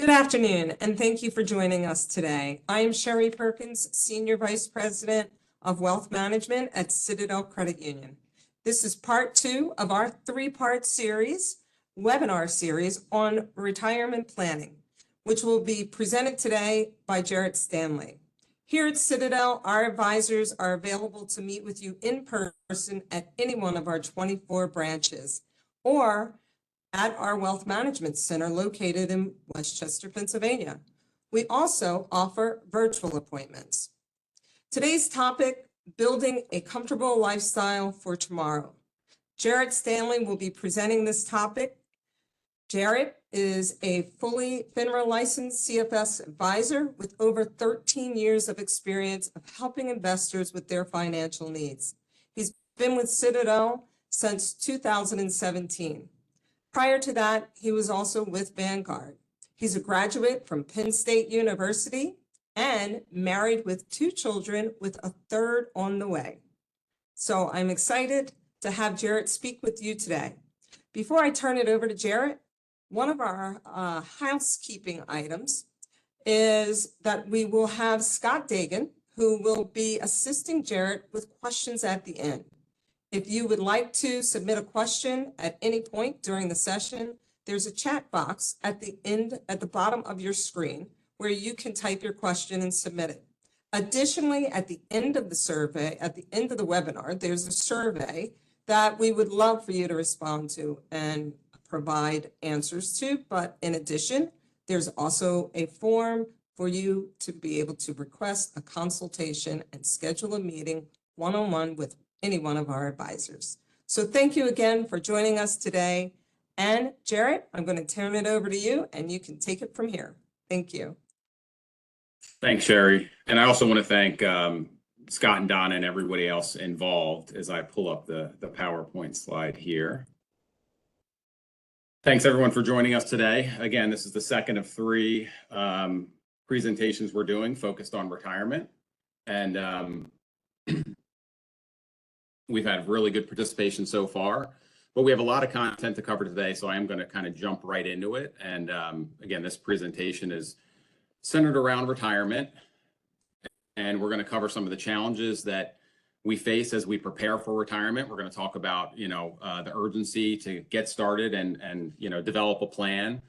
Good afternoon, and thank you for joining us today. I am Sherry Perkins, Senior Vice President of Wealth Management at Citadel Credit Union. This is part 2 of our 3-part webinar series on retirement planning, which will be presented today by Jared Stanley. Here at Citadel, our advisors are available to meet with you in person at any one of our 24 branches or at our Wealth Management Center located in Westchester, Pennsylvania. We also offer virtual appointments. Today's topic, building a comfortable lifestyle for tomorrow. Jared Stanley will be presenting this topic. Jared is a fully FINRA licensed CFS advisor with over 13 years of experience of helping investors with their financial needs. He's been with Citadel since 2017. Prior to that, he was also with Vanguard. He's a graduate from Penn State University and married with 2 children with a 3rd on the way. So I'm excited to have Jared speak with you today. Before I turn it over to Jared, one of our housekeeping items is that we will have Scott Dagan, who will be assisting Jared with questions at the end. If you would like to submit a question at any point during the session, there's a chat box at the bottom of your screen where you can type your question and submit it. Additionally, at the end of the webinar, there's a survey that we would love for you to respond to and provide answers to. But in addition, there's also a form for you to be able to request a consultation and schedule a meeting one-on-one with any one of our advisors. So thank you again for joining us today. And Jared, I'm going to turn it over to you and you can take it from here. Thank you. Thanks, Sherry. And I also want to thank Scott and Donna and everybody else involved as I pull up the PowerPoint slide here. Thanks everyone for joining us today. Again, this is the second of 3 presentations we're doing focused on retirement. And we've had really good participation so far, but we have a lot of content to cover today, so I am going to kind of jump right into it. And again, this presentation is centered around retirement, and we're going to cover some of the challenges that we face as we prepare for retirement. We're going to talk about, the urgency to get started and develop a plan,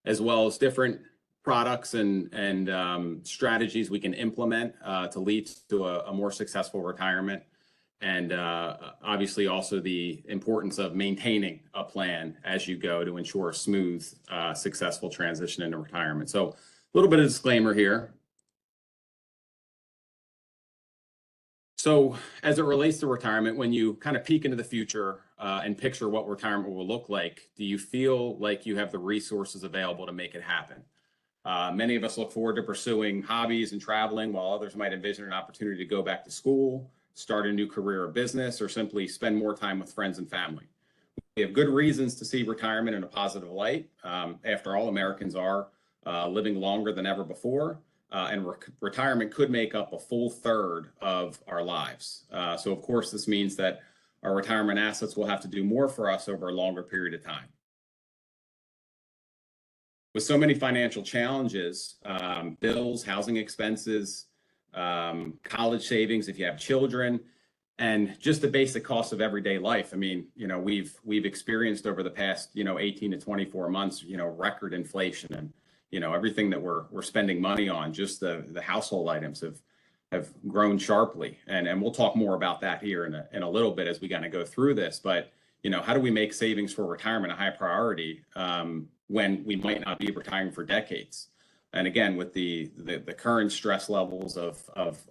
as well as different products and strategies we can implement to lead to a more successful retirement. And obviously also the importance of maintaining a plan as you go to ensure a smooth, successful transition into retirement. So a little bit of disclaimer here. So as it relates to retirement, when you kind of peek into the future and picture what retirement will look like, do you feel like you have the resources available to make it happen? Many of us look forward to pursuing hobbies and traveling, while others might envision an opportunity to go back to school, start a new career or business, or simply spend more time with friends and family. We have good reasons to see retirement in a positive light. After all, Americans are living longer than ever before, and retirement could make up a full third of our lives. So of course, this means that our retirement assets will have to do more for us over a longer period of time. With so many financial challenges, bills, housing expenses, college savings if you have children, and just the basic costs of everyday life. I mean, we've experienced over the past 18 to 24 months record inflation, and everything that we're spending money on, just the household items have grown sharply, and we'll talk more about that here in a little bit as we kind of go through this. But how do we make savings for retirement a high priority when we might not be retiring for decades? And again, with the current stress levels of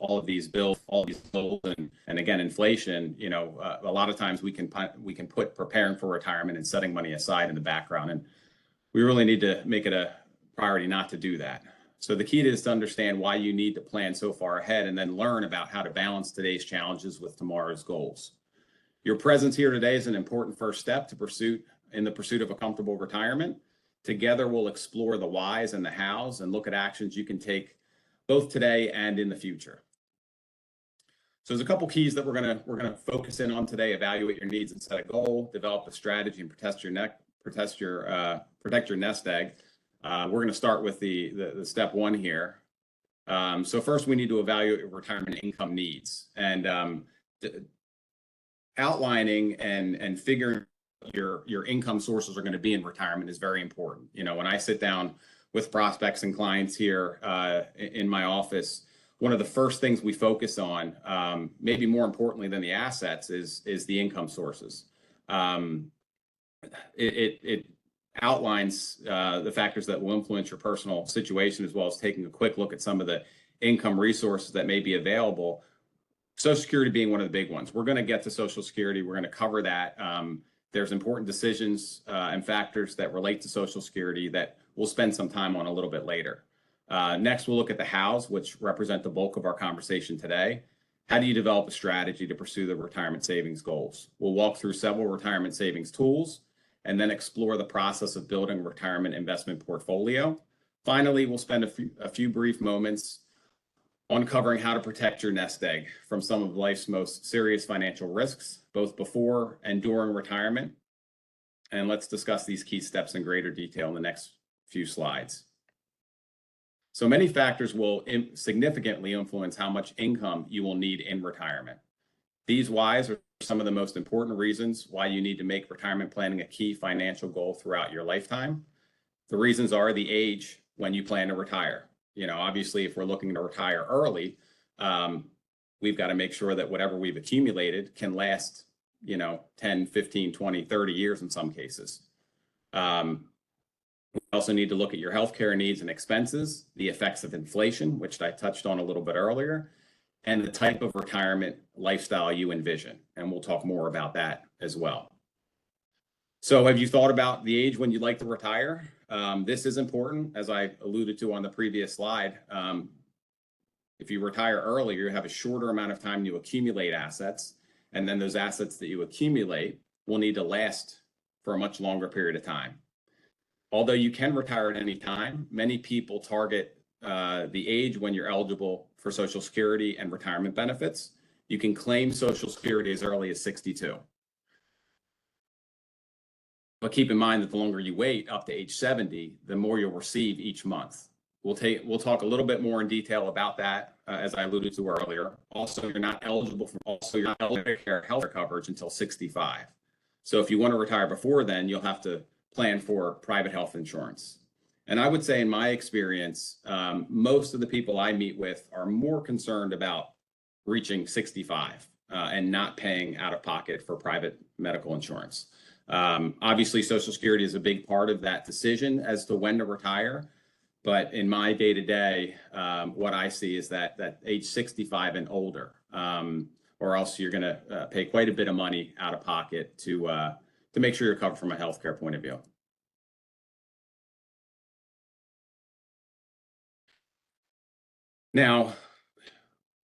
all of these bills, all these loans, and again, inflation, a lot of times we can put preparing for retirement and setting money aside in the background. And we really need to make it a priority not to do that. So the key is to understand why you need to plan so far ahead and then learn about how to balance today's challenges with tomorrow's goals. Your presence here today is an important first step to the pursuit of a comfortable retirement. Together, we'll explore the whys and the hows and look at actions you can take both today and in the future. So there's a couple keys that we're gonna focus in on today: evaluate your needs and set a goal, develop a strategy, and protect your nest egg. We're going to start with the step one here. So first, we need to evaluate your retirement income needs, and outlining and figuring your income sources are going to be in retirement is very important. You know, when I sit down with prospects and clients here in my office, one of the first things we focus on, maybe more importantly than the assets, is the income sources. It outlines the factors that will influence your personal situation, as well as taking a quick look at some of the income resources that may be available. Social Security being one of the big ones. We're going to get to Social Security. We're going to cover that. There's important decisions and factors that relate to Social Security that we'll spend some time on a little bit later. Next, we'll look at the hows, which represent the bulk of our conversation today. How do you develop a strategy to pursue the retirement savings goals? We'll walk through several retirement savings tools and then explore the process of building a retirement investment portfolio. Finally, we'll spend a few brief moments on covering how to protect your nest egg from some of life's most serious financial risks, both before and during retirement. And let's discuss these key steps in greater detail in the next few slides. So many factors will significantly influence how much income you will need in retirement. These whys are some of the most important reasons why you need to make retirement planning a key financial goal throughout your lifetime. The reasons are the age when you plan to retire. You know, obviously, if we're looking to retire early, we've got to make sure that whatever we've accumulated can last, 10, 15, 20, 30 years in some cases. We also need to look at your healthcare needs and expenses, the effects of inflation, which I touched on a little bit earlier, and the type of retirement lifestyle you envision. And we'll talk more about that as well. So have you thought about the age when you'd like to retire? This is important, as I alluded to on the previous slide. If you retire earlier, you have a shorter amount of time to accumulate assets, and then those assets that you accumulate will need to last for a much longer period of time. Although you can retire at any time, many people target the age when you're eligible for Social Security and retirement benefits. You can claim Social Security as early as 62. But keep in mind that the longer you wait, up to age 70, the more you'll receive each month. We'll talk a little bit more in detail about that, as I alluded to earlier. Also, you're not eligible for health coverage until 65. So if you want to retire before then, you'll have to plan for private health insurance. And I would say, in my experience, most of the people I meet with are more concerned about reaching 65 and not paying out of pocket for private medical insurance. Obviously, Social Security is a big part of that decision as to when to retire. But in my day-to-day, what I see is that age 65 and older, or else you're going to pay quite a bit of money out of pocket to make sure you're covered from a healthcare point of view. Now,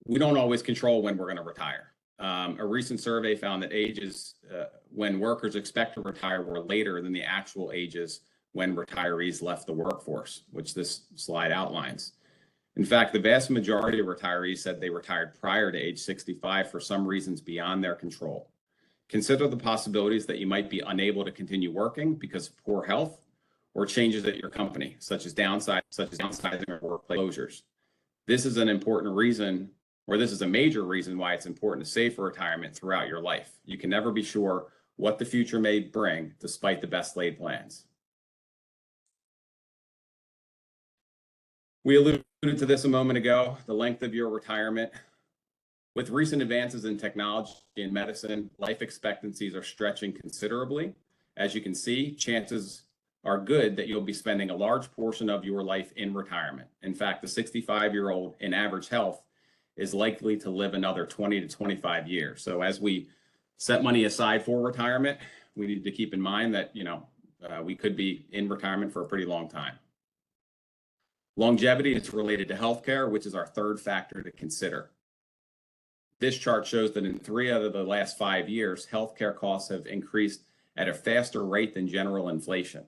we don't always control when we're going to retire. A recent survey found that ages when workers expect to retire were later than the actual ages when retirees left the workforce, which this slide outlines. In fact, the vast majority of retirees said they retired prior to age 65 for some reasons beyond their control. Consider the possibilities that you might be unable to continue working because of poor health or changes at your company, such as downsizing or workplace closures. This is an important reason, or this is a major reason why it's important to save for retirement throughout your life. You can never be sure what the future may bring, despite the best laid plans. We alluded to this a moment ago, the length of your retirement. With recent advances in technology and medicine, life expectancies are stretching considerably. As you can see, chances are good that you'll be spending a large portion of your life in retirement. In fact, the 65-year-old in average health is likely to live another 20 to 25 years. So as we set money aside for retirement, we need to keep in mind that, we could be in retirement for a pretty long time. Longevity is related to healthcare, which is our third factor to consider. This chart shows that in 3 out of the last 5 years, healthcare costs have increased at a faster rate than general inflation.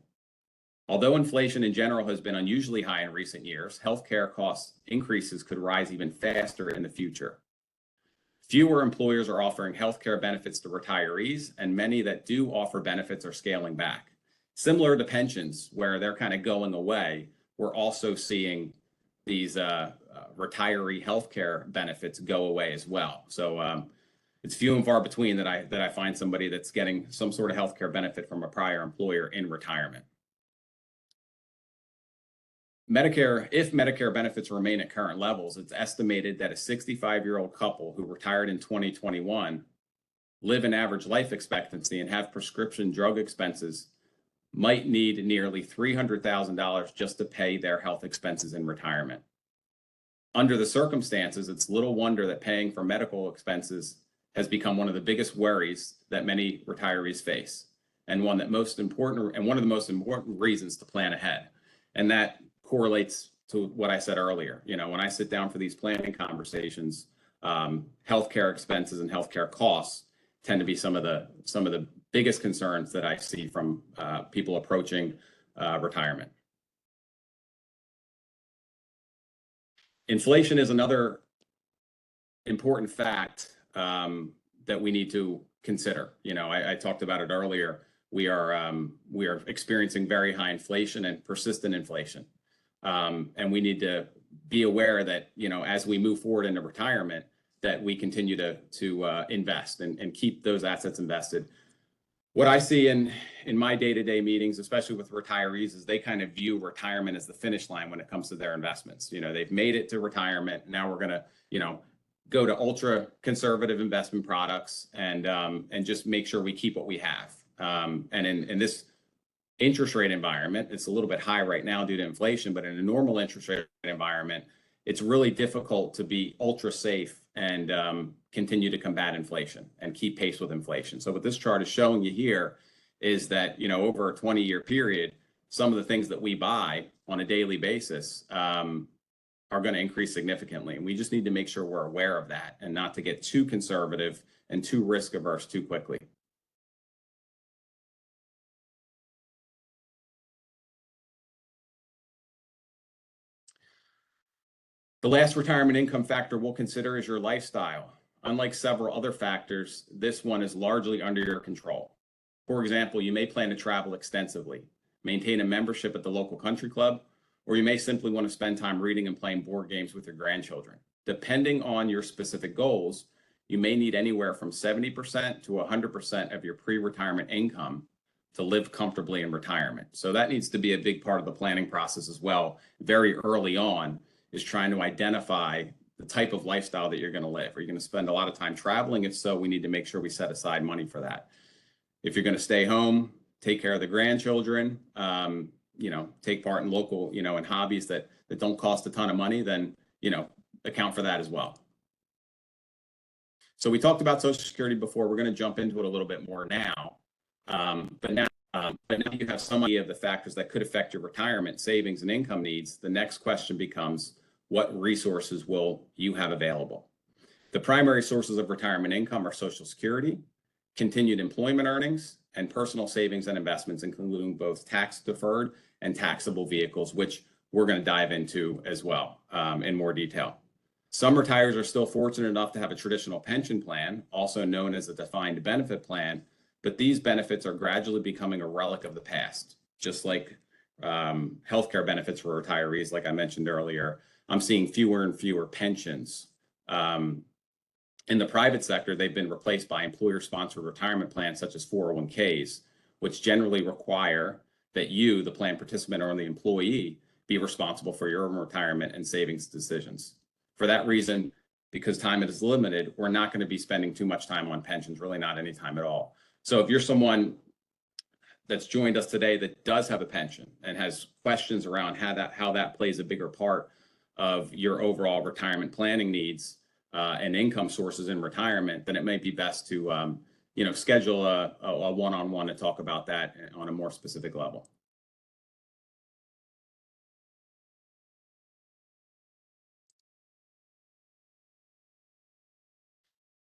Although inflation in general has been unusually high in recent years, healthcare cost increases could rise even faster in the future. Fewer employers are offering healthcare benefits to retirees, and many that do offer benefits are scaling back. Similar to pensions, where they're kind of going away, we're also seeing these retiree healthcare benefits go away as well. So it's few and far between that I find somebody that's getting some sort of healthcare benefit from a prior employer in retirement. Medicare, if Medicare benefits remain at current levels, it's estimated that a 65-year-old couple who retired in 2021 live an average life expectancy and have prescription drug expenses might need nearly $300,000 just to pay their health expenses in retirement. Under the circumstances, it's little wonder that paying for medical expenses has become one of the biggest worries that many retirees face, and one of the most important reasons to plan ahead. And that correlates to what I said earlier. You know, when I sit down for these planning conversations, healthcare expenses and healthcare costs tend to be some of the biggest concerns that I see from people approaching retirement. Inflation is another important fact that we need to consider. You know, I talked about it earlier. We are experiencing very high inflation and persistent inflation, and we need to be aware that, you know, as we move forward into retirement, that we continue to invest and keep those assets invested. What I see in my day-to-day meetings, especially with retirees, is they kind of view retirement as the finish line when it comes to their investments. You know, they've made it to retirement. Now we're going to, you know, go to ultra conservative investment products and just make sure we keep what we have. And in this interest rate environment, it's a little bit high right now due to inflation, but in a normal interest rate environment, it's really difficult to be ultra safe and continue to combat inflation and keep pace with inflation. So what this chart is showing you here is that, you know, over a 20-year period, some of the things that we buy on a daily basis are going to increase significantly. And we just need to make sure we're aware of that and not to get too conservative and too risk averse too quickly. The last retirement income factor we'll consider is your lifestyle. Unlike several other factors, this one is largely under your control. For example, you may plan to travel extensively, maintain a membership at the local country club, or you may simply want to spend time reading and playing board games with your grandchildren. Depending on your specific goals, you may need anywhere from 70% to 100% of your pre-retirement income to live comfortably in retirement. So that needs to be a big part of the planning process as well, very early on, is trying to identify the type of lifestyle that you're going to live. Are you going to spend a lot of time traveling? If so, we need to make sure we set aside money for that. If you're going to stay home, take care of the grandchildren, you know, take part in local, you know, and hobbies that don't cost a ton of money, then, you know, account for that as well. So we talked about Social Security before. We're going to jump into it a little bit more now. But now you have some idea of the factors that could affect your retirement savings and income needs. The next question becomes, what resources will you have available? The primary sources of retirement income are Social Security, continued employment earnings, and personal savings and investments, including both tax deferred and taxable vehicles, which we're going to dive into as well in more detail. Some retirees are still fortunate enough to have a traditional pension plan, also known as a defined benefit plan, but these benefits are gradually becoming a relic of the past. Just like healthcare benefits for retirees, like I mentioned earlier, I'm seeing fewer and fewer pensions. In the private sector, they've been replaced by employer-sponsored retirement plans such as 401ks, which generally require that you, the plan participant or the employee, be responsible for your own retirement and savings decisions. For that reason, because time is limited, we're not going to be spending too much time on pensions, really not any time at all. So if you're someone that's joined us today that does have a pension and has questions around how that plays a bigger part of your overall retirement planning needs and income sources in retirement, then it may be best to you know, schedule a one-on-one to talk about that on a more specific level.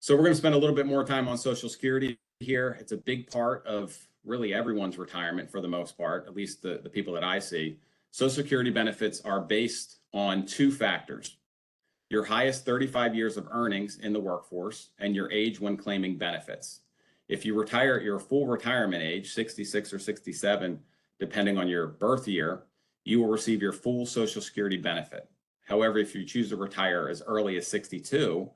So we're going to spend a little bit more time on Social Security here. It's a big part of really everyone's retirement for the most part, at least the people that I see. Social Security benefits are based on two factors: your highest 35 years of earnings in the workforce and your age when claiming benefits. If you retire at your full retirement age, 66 or 67, depending on your birth year, you will receive your full Social Security benefit. However, if you choose to retire as early as 62,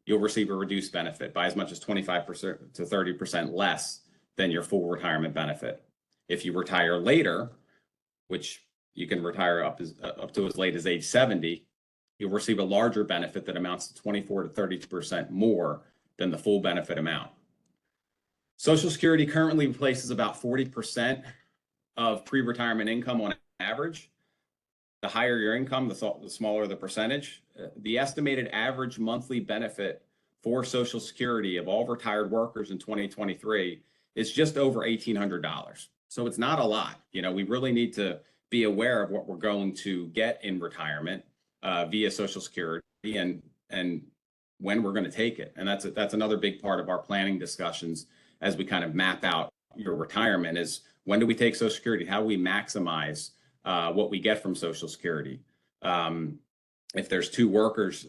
you'll receive a reduced benefit by as much as 25% to 30% less than your full retirement benefit. If you retire later, which you can retire up to as late as age 70, you'll receive a larger benefit that amounts to 24 to 32% more than the full benefit amount. Social Security currently replaces about 40% of pre-retirement income on average. The higher your income, the smaller the percentage. The estimated average monthly benefit for Social Security of all retired workers in 2023 is just over $1,800. So it's not a lot. You know, we really need to be aware of what we're going to get in retirement via Social Security and when we're going to take it. And that's another big part of our planning discussions as we kind of map out your retirement is when do we take Social Security? How do we maximize what we get from Social Security? If there's two workers,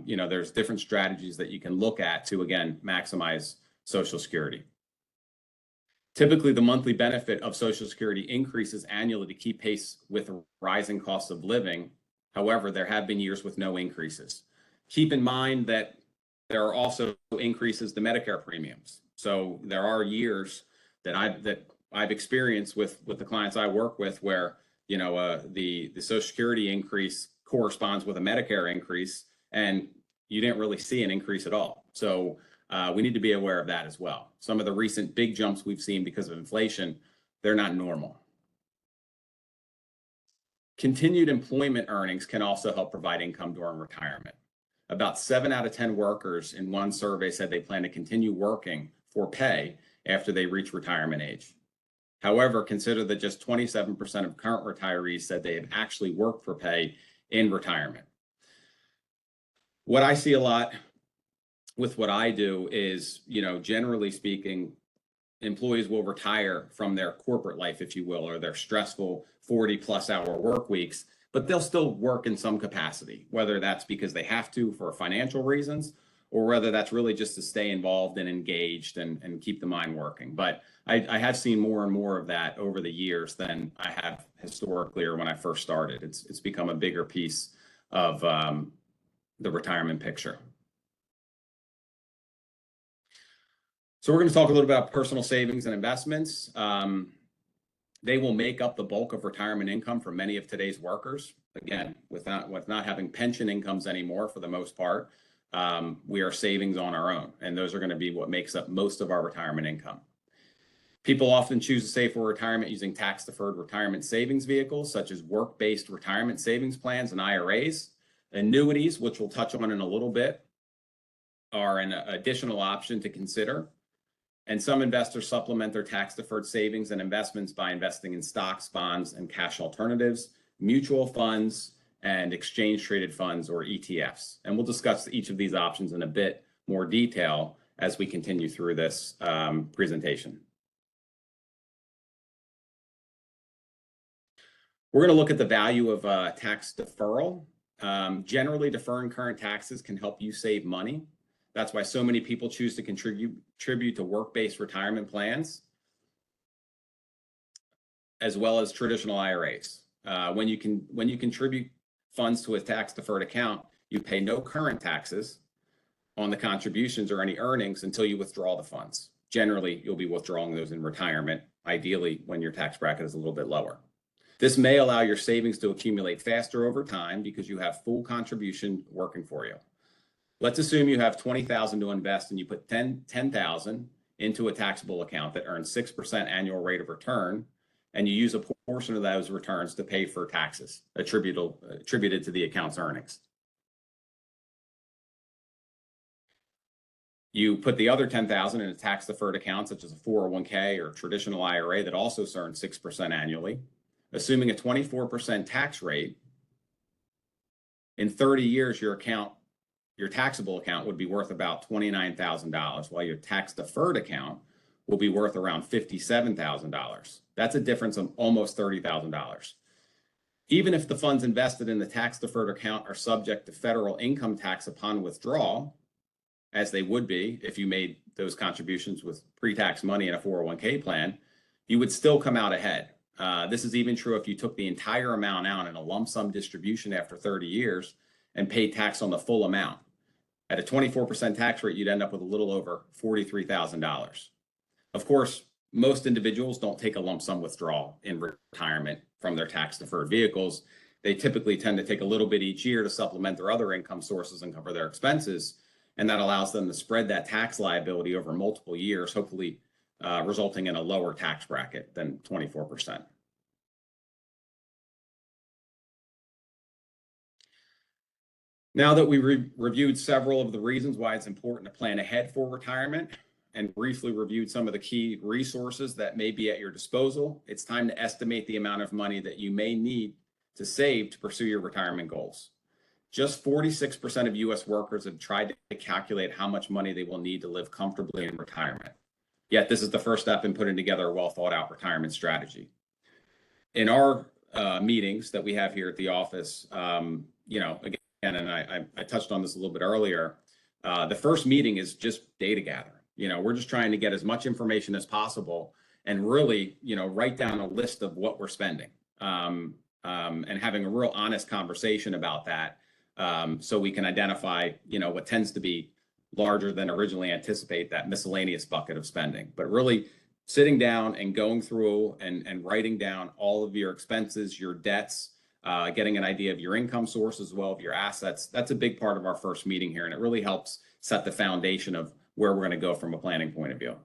you know, there's different strategies that you can look at to, again, maximize Social Security. Typically, the monthly benefit of Social Security increases annually to keep pace with rising costs of living. However, there have been years with no increases. Keep in mind that there are also increases to Medicare premiums. So there are years that I've experienced with the clients I work with where, you know, the Social Security increase corresponds with a Medicare increase, and you didn't really see an increase at all. So we need to be aware of that as well. Some of the recent big jumps we've seen because of inflation, they're not normal. Continued employment earnings can also help provide income during retirement. About 7 out of 10 workers in one survey said they plan to continue working for pay after they reach retirement age. However, consider that just 27% of current retirees said they have actually worked for pay in retirement. What I see a lot with what I do is, you know, generally speaking, employees will retire from their corporate life, if you will, or their stressful 40+ hour work weeks, but they'll still work in some capacity, whether that's because they have to for financial reasons, or whether that's really just to stay involved and engaged and keep the mind working. But I have seen more and more of that over the years than I have historically or when I first started. It's become a bigger piece of the retirement picture. So we're going to talk a little about personal savings and investments. They will make up the bulk of retirement income for many of today's workers. Again, with not having pension incomes anymore for the most part, we are savings on our own, and those are going to be what makes up most of our retirement income. People often choose to save for retirement using tax-deferred retirement savings vehicles, such as work-based retirement savings plans and IRAs. Annuities, which we'll touch on in a little bit, are an additional option to consider. And some investors supplement their tax-deferred savings and investments by investing in stocks, bonds, and cash alternatives, mutual funds, and exchange-traded funds, or ETFs. And we'll discuss each of these options in a bit more detail as we continue through this presentation. We're going to look at the value of tax deferral. Generally, deferring current taxes can help you save money. That's why so many people choose to contribute to work-based retirement plans, as well as traditional IRAs. When you contribute funds to a tax-deferred account, you pay no current taxes on the contributions or any earnings until you withdraw the funds. Generally, you'll be withdrawing those in retirement, ideally when your tax bracket is a little bit lower. This may allow your savings to accumulate faster over time because you have full contribution working for you. Let's assume you have $20,000 to invest and you put $10,000 into a taxable account that earns 6% annual rate of return, and you use a portion of those returns to pay for taxes attributed to the account's earnings. You put the other $10,000 in a tax-deferred account, such as a 401k or traditional IRA that also earns 6% annually. Assuming a 24% tax rate, in 30 years, your taxable account would be worth about $29,000, while your tax-deferred account will be worth around $57,000. That's a difference of almost $30,000. Even if the funds invested in the tax-deferred account are subject to federal income tax upon withdrawal, as they would be if you made those contributions with pre-tax money in a 401k plan, you would still come out ahead. This is even true if you took the entire amount out in a lump sum distribution after 30 years and paid tax on the full amount. At a 24% tax rate, you'd end up with a little over $43,000. Of course, most individuals don't take a lump sum withdrawal in retirement from their tax-deferred vehicles. They typically tend to take a little bit each year to supplement their other income sources and cover their expenses. And that allows them to spread that tax liability over multiple years, hopefully resulting in a lower tax bracket than 24%. Now that we reviewed several of the reasons why it's important to plan ahead for retirement and briefly reviewed some of the key resources that may be at your disposal, it's time to estimate the amount of money that you may need to save to pursue your retirement goals. Just 46% of U.S. workers have tried to calculate how much money they will need to live comfortably in retirement. Yet this is the first step in putting together a well thought out retirement strategy. In our meetings that we have here at the office, again, and I touched on this a little bit earlier, the first meeting is just data gathering. We're just trying to get as much information as possible and really, write down a list of what we're spending and having a real honest conversation about that. So we can identify, what tends to be larger than originally anticipate, that miscellaneous bucket of spending. But really sitting down and going through and writing down all of your expenses, your debts, getting an idea of your income source as well, of your assets, that's a big part of our first meeting here. And it really helps set the foundation of where we're going to go from a planning point of view.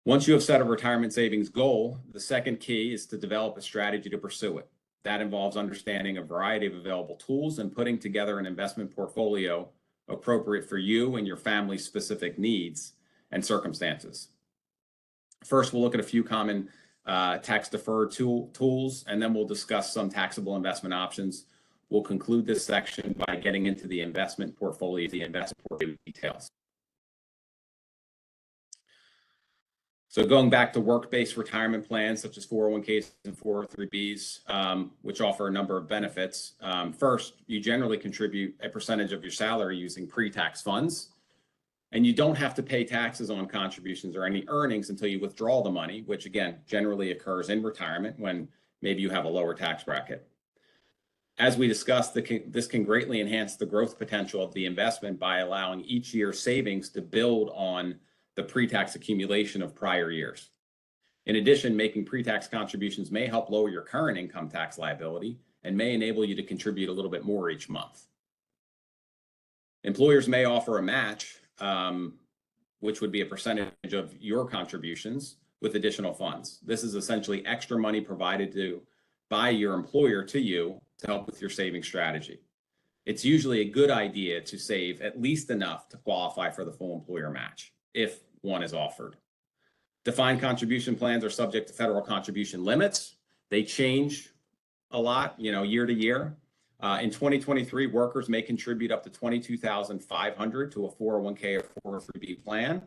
Once you have set a retirement savings goal, the second key is to develop a strategy to pursue it. That involves understanding a variety of available tools and putting together an investment portfolio appropriate for you and your family's specific needs and circumstances. First, we'll look at a few common tax-deferred tools, and then we'll discuss some taxable investment options. We'll conclude this section by getting into the investment portfolio details. So going back to work-based retirement plans such as 401ks and 403bs, which offer a number of benefits. First, you generally contribute a percentage of your salary using pre-tax funds, and you don't have to pay taxes on contributions or any earnings until you withdraw the money, which again, generally occurs in retirement when maybe you have a lower tax bracket. As we discussed, this can greatly enhance the growth potential of the investment by allowing each year's savings to build on the pre-tax accumulation of prior years. In addition, making pre-tax contributions may help lower your current income tax liability and may enable you to contribute a little bit more each month. Employers may offer a match, which would be a percentage of your contributions with additional funds. This is essentially extra money provided by your employer to you to help with your saving strategy. It's usually a good idea to save at least enough to qualify for the full employer match, if one is offered. Defined contribution plans are subject to federal contribution limits. They change a lot, year to year. In 2023, workers may contribute up to $22,500 to a 401k or 403b plan.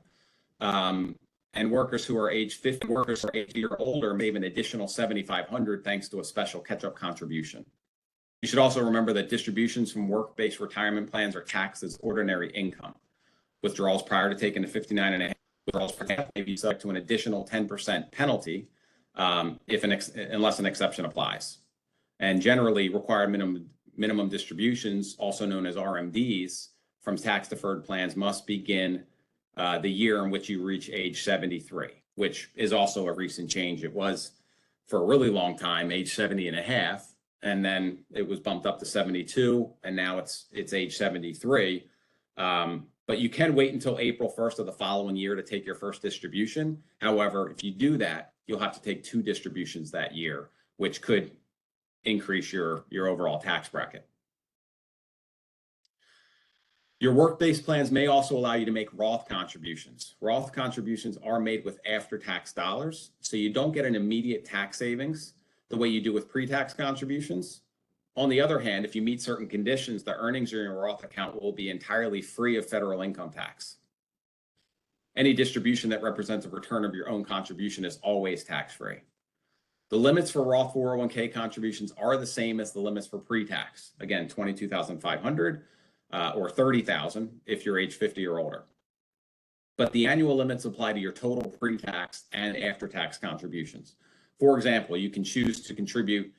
And workers who are age 50 or older may have an additional $7,500 thanks to a special catch-up contribution. You should also remember that distributions from work-based retirement plans are taxed as ordinary income. Withdrawals prior to taking the 59.5 withdrawals per month may be subject to an additional 10% penalty unless an exception applies. And generally, required minimum distributions, also known as RMDs, from tax-deferred plans must begin the year in which you reach age 73, which is also a recent change. It was for a really long time, age 70 and a half, and then it was bumped up to 72, and now it's age 73. But you can wait until April 1st of the following year to take your first distribution. However, if you do that, you'll have to take 2 distributions that year, which could increase your overall tax bracket. Your work-based plans may also allow you to make Roth contributions. Roth contributions are made with after-tax dollars, so you don't get an immediate tax savings the way you do with pre-tax contributions. On the other hand, if you meet certain conditions, the earnings in your Roth account will be entirely free of federal income tax. Any distribution that represents a return of your own contribution is always tax-free. The limits for Roth 401k contributions are the same as the limits for pre-tax. Again, $22,500. or $30,000 if you're age 50 or older. But the annual limits apply to your total pre-tax and after-tax contributions. For example, you can choose to contribute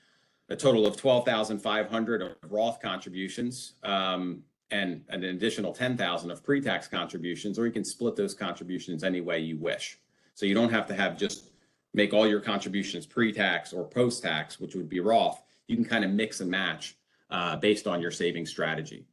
a total of $12,500 of Roth contributions and an additional $10,000 of pre-tax contributions, or you can split those contributions any way you wish. So you don't have to have just make all your contributions pre-tax or post-tax, which would be Roth. You can kind of mix and match based on your saving strategy.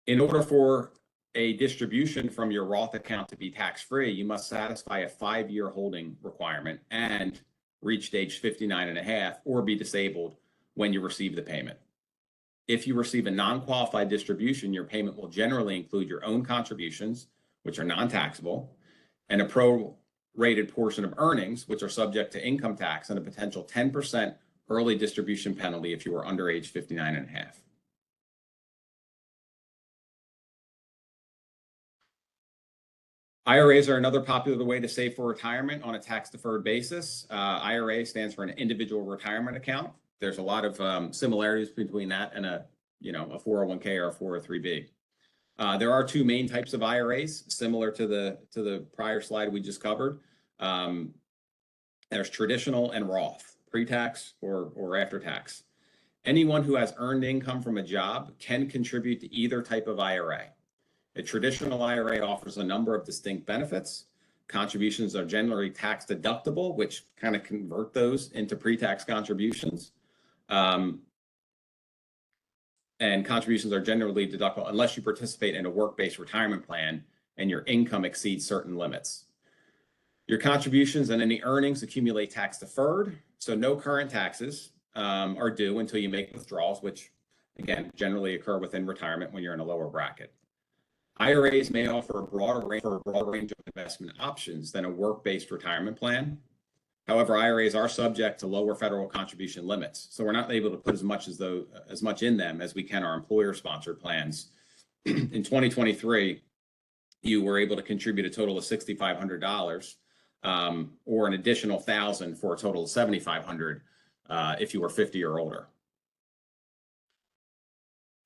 In order for a distribution from your Roth account to be tax-free, you must satisfy a 5-year holding requirement and reach age 59 and a half or be disabled when you receive the payment. If you receive a non-qualified distribution, your payment will generally include your own contributions, which are non-taxable, and a prorated portion of earnings, which are subject to income tax, and a potential 10% early distribution penalty if you are under age 59 and a half. IRAs are another popular way to save for retirement on a tax-deferred basis. IRA stands for an individual retirement account. There's a lot of similarities between that and a 401k or a 403b. There are two main types of IRAs, similar to the prior slide we just covered. There's traditional and Roth, pre-tax or after-tax. Anyone who has earned income from a job can contribute to either type of IRA. A traditional IRA offers a number of distinct benefits. Contributions are generally tax deductible, which kind of convert those into pre-tax contributions. And contributions are generally deductible unless you participate in a work-based retirement plan and your income exceeds certain limits. Your contributions and any earnings accumulate tax deferred, so no current taxes are due until you make withdrawals, which again generally occur within retirement when you're in a lower bracket. IRAs may offer a broader range of investment options than a work-based retirement plan. However, IRAs are subject to lower federal contribution limits, so we're not able to put as much in them as we can our employer-sponsored plans. In 2023, you were able to contribute a total of $6,500, or an additional $1,000 for a total of $7,500 if you were 50 or older.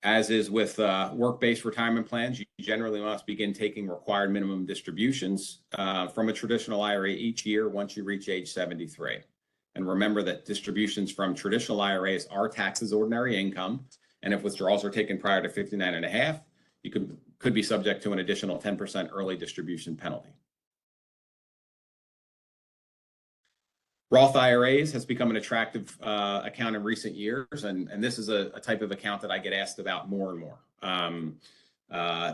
As is with work-based retirement plans, you generally must begin taking required minimum distributions from a traditional IRA each year once you reach age 73. And remember that distributions from traditional IRAs are taxed as ordinary income, and if withdrawals are taken prior to 59 and a half, you could be subject to an additional 10% early distribution penalty. Roth IRAs has become an attractive account in recent years, and this is a type of account that I get asked about more and more.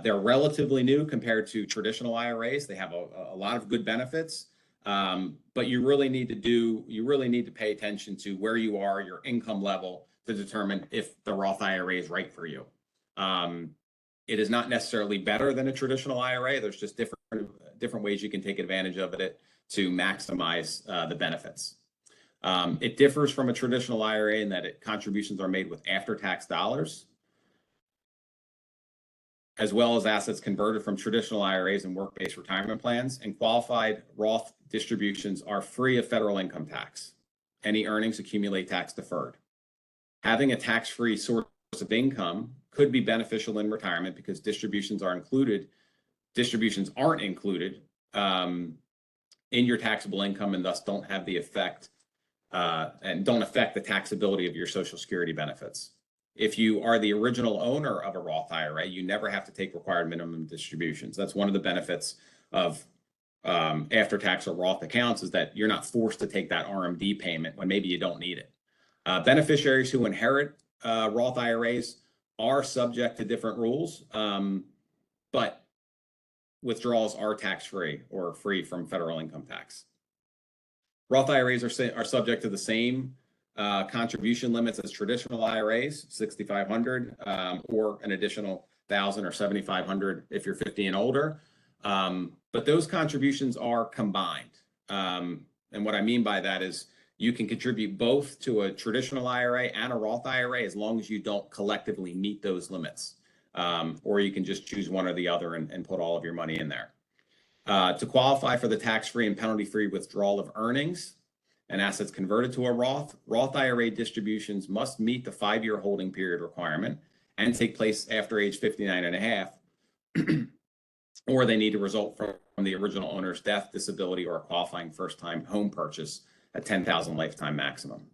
They're relatively new compared to traditional IRAs. They have a lot of good benefits, but you really need to pay attention to where you are, your income level, to determine if the Roth IRA is right for you. It is not necessarily better than a traditional IRA. There's just different ways you can take advantage of it to maximize the benefits. It differs from a traditional IRA in that contributions are made with after-tax dollars, as well as assets converted from traditional IRAs and work-based retirement plans, and qualified Roth distributions are free of federal income tax. Any earnings accumulate tax deferred. Having a tax-free source of income could be beneficial in retirement because distributions aren't included in your taxable income and thus don't have the effect and don't affect the taxability of your Social Security benefits. If you are the original owner of a Roth IRA, you never have to take required minimum distributions. That's one of the benefits of after-tax or Roth accounts, is that you're not forced to take that RMD payment when maybe you don't need it. Beneficiaries who inherit Roth IRAs are subject to different rules, but withdrawals are tax-free or free from federal income tax. Roth IRAs are subject to the same contribution limits as traditional IRAs, $6,500 or an additional $1,000 or $7,500 if you're 50 and older. But those contributions are combined. And what I mean by that is you can contribute both to a traditional IRA and a Roth IRA as long as you don't collectively meet those limits. Or you can just choose one or the other and put all of your money in there. To qualify for the tax-free and penalty-free withdrawal of earnings and assets converted to a Roth IRA distributions must meet the 5-year holding period requirement and take place after age 59 and a half, or they need to result from the original owner's death, disability, or a qualifying first-time home purchase at 10,000 lifetime maximum.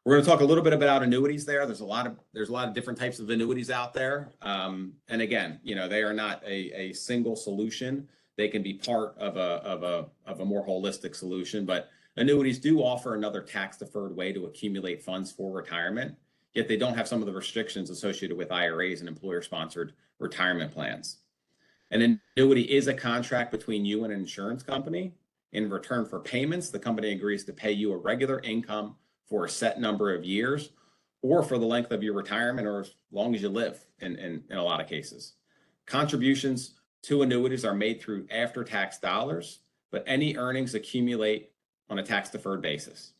We're going to talk a little bit about annuities there. There's a lot of different types of annuities out there. And again, they are not a single solution. They can be part of a more holistic solution, but annuities do offer another tax-deferred way to accumulate funds for retirement, yet they don't have some of the restrictions associated with IRAs and employer-sponsored retirement plans. An annuity is a contract between you and an insurance company. In return for payments, the company agrees to pay you a regular income for a set number of years, or for the length of your retirement, or as long as you live in a lot of cases. Contributions to annuities are made through after-tax dollars, but any earnings accumulate on a tax-deferred basis.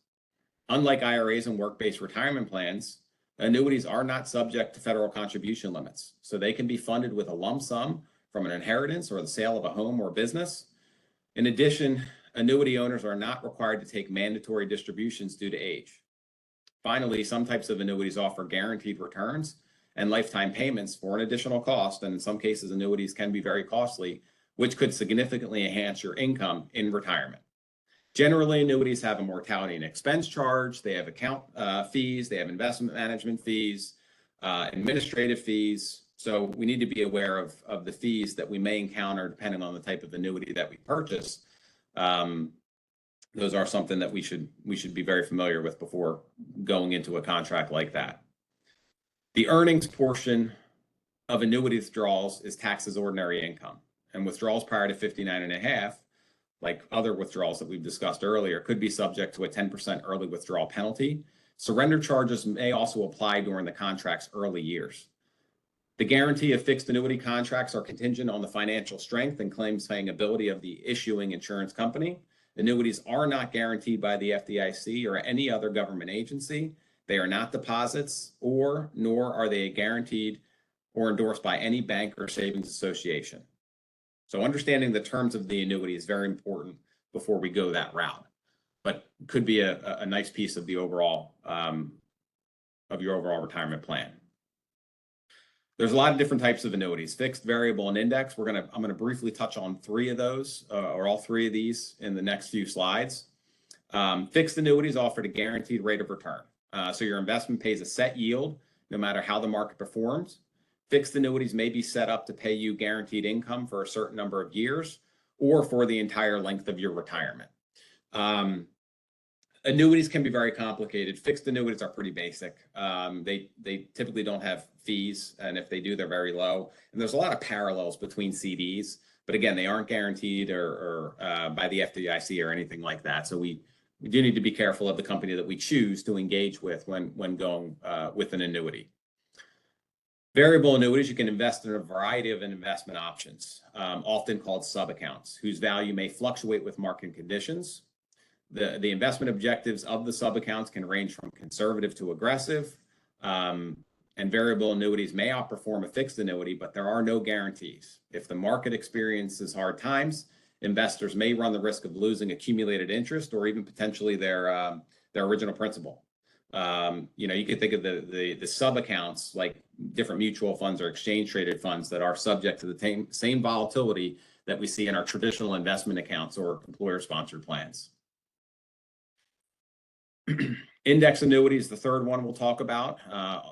Unlike IRAs and work-based retirement plans, annuities are not subject to federal contribution limits, so they can be funded with a lump sum from an inheritance or the sale of a home or business. In addition, annuity owners are not required to take mandatory distributions due to age. Finally, some types of annuities offer guaranteed returns and lifetime payments for an additional cost, and in some cases, annuities can be very costly, which could significantly enhance your income in retirement. Generally, annuities have a mortality and expense charge, they have account fees, they have investment management fees, administrative fees. So we need to be aware of the fees that we may encounter depending on the type of annuity that we purchase. Those are something that we should be very familiar with before going into a contract like that. The earnings portion of annuity withdrawals is taxed as ordinary income, and withdrawals prior to 59 and a half, like other withdrawals that we've discussed earlier, could be subject to a 10% early withdrawal penalty. Surrender charges may also apply during the contract's early years. The guarantee of fixed annuity contracts are contingent on the financial strength and claims-paying ability of the issuing insurance company. Annuities are not guaranteed by the FDIC or any other government agency. They are not deposits, nor are they guaranteed or endorsed by any bank or savings association. So understanding the terms of the annuity is very important before we go that route, but could be a nice piece of the overall of your overall retirement plan. There's a lot of different types of annuities: fixed, variable, and index. I'm gonna briefly touch on three of those, or all three of these, in the next few slides. Fixed annuities offer a guaranteed rate of return. So your investment pays a set yield no matter how the market performs. Fixed annuities may be set up to pay you guaranteed income for a certain number of years or for the entire length of your retirement. Annuities can be very complicated. Fixed annuities are pretty basic. They typically don't have fees, and if they do, they're very low. And there's a lot of parallels between CDs, but again, they aren't guaranteed or by the FDIC or anything like that. So we do need to be careful of the company that we choose to engage with when going with an annuity. Variable annuities, you can invest in a variety of investment options, often called sub-accounts, whose value may fluctuate with market conditions. The investment objectives of the sub-accounts can range from conservative to aggressive, and variable annuities may outperform a fixed annuity, but there are no guarantees. If the market experiences hard times, investors may run the risk of losing accumulated interest or even potentially their original principal. You could think of the sub-accounts like different mutual funds or exchange traded funds that are subject to the same volatility that we see in our traditional investment accounts or employer-sponsored plans. Index annuities, the third one we'll talk about,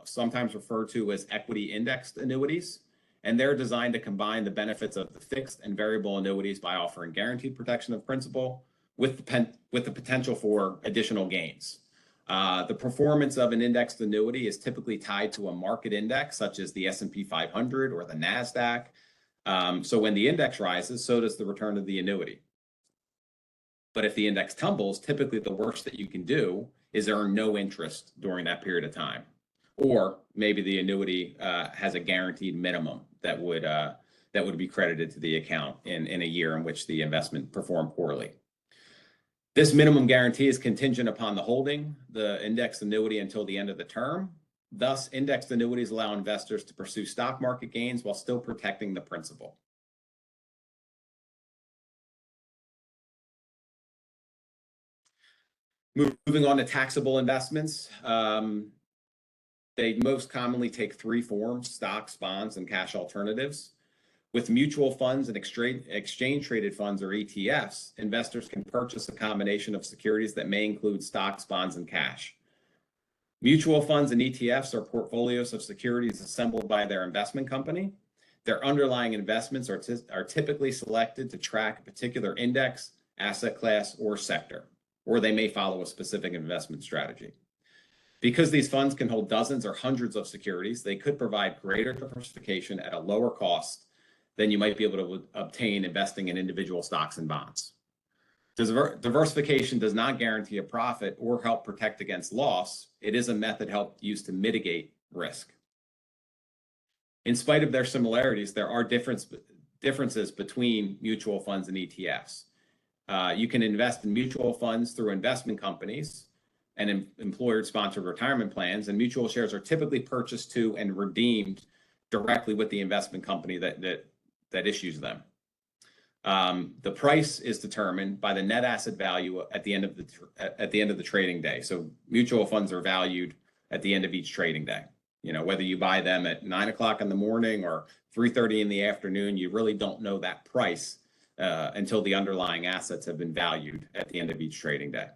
sometimes referred to as equity indexed annuities, and they're designed to combine the benefits of the fixed and variable annuities by offering guaranteed protection of principal with the potential for additional gains. The performance of an indexed annuity is typically tied to a market index, such as the S&P 500 or the NASDAQ. So when the index rises, so does the return of the annuity. But if the index tumbles, typically the worst that you can do is earn no interest during that period of time. Or maybe the annuity has a guaranteed minimum that would be credited to the account in a year in which the investment performed poorly. This minimum guarantee is contingent upon the holding the indexed annuity until the end of the term. Thus, indexed annuities allow investors to pursue stock market gains while still protecting the principal. Moving on to taxable investments. They most commonly take three forms: stocks, bonds, and cash alternatives. With mutual funds and exchange traded funds, or ETFs, investors can purchase a combination of securities that may include stocks, bonds, and cash. Mutual funds and ETFs are portfolios of securities assembled by their investment company. Their underlying investments are typically selected to track a particular index, asset class, or sector, or they may follow a specific investment strategy. Because these funds can hold dozens or hundreds of securities, they could provide greater diversification at a lower cost than you might be able to obtain investing in individual stocks and bonds. Diversification does not guarantee a profit or help protect against loss. It is a method used to mitigate risk. In spite of their similarities, there are differences between mutual funds and ETFs. You can invest in mutual funds through investment companies and employer-sponsored retirement plans, and mutual shares are typically purchased to and redeemed directly with the investment company that issues them. The price is determined by the net asset value at the end of the trading day. So mutual funds are valued at the end of each trading day. You know, whether you buy them at 9 o'clock in the morning or 3:30 in the afternoon, you really don't know that price until the underlying assets have been valued at the end of each trading day.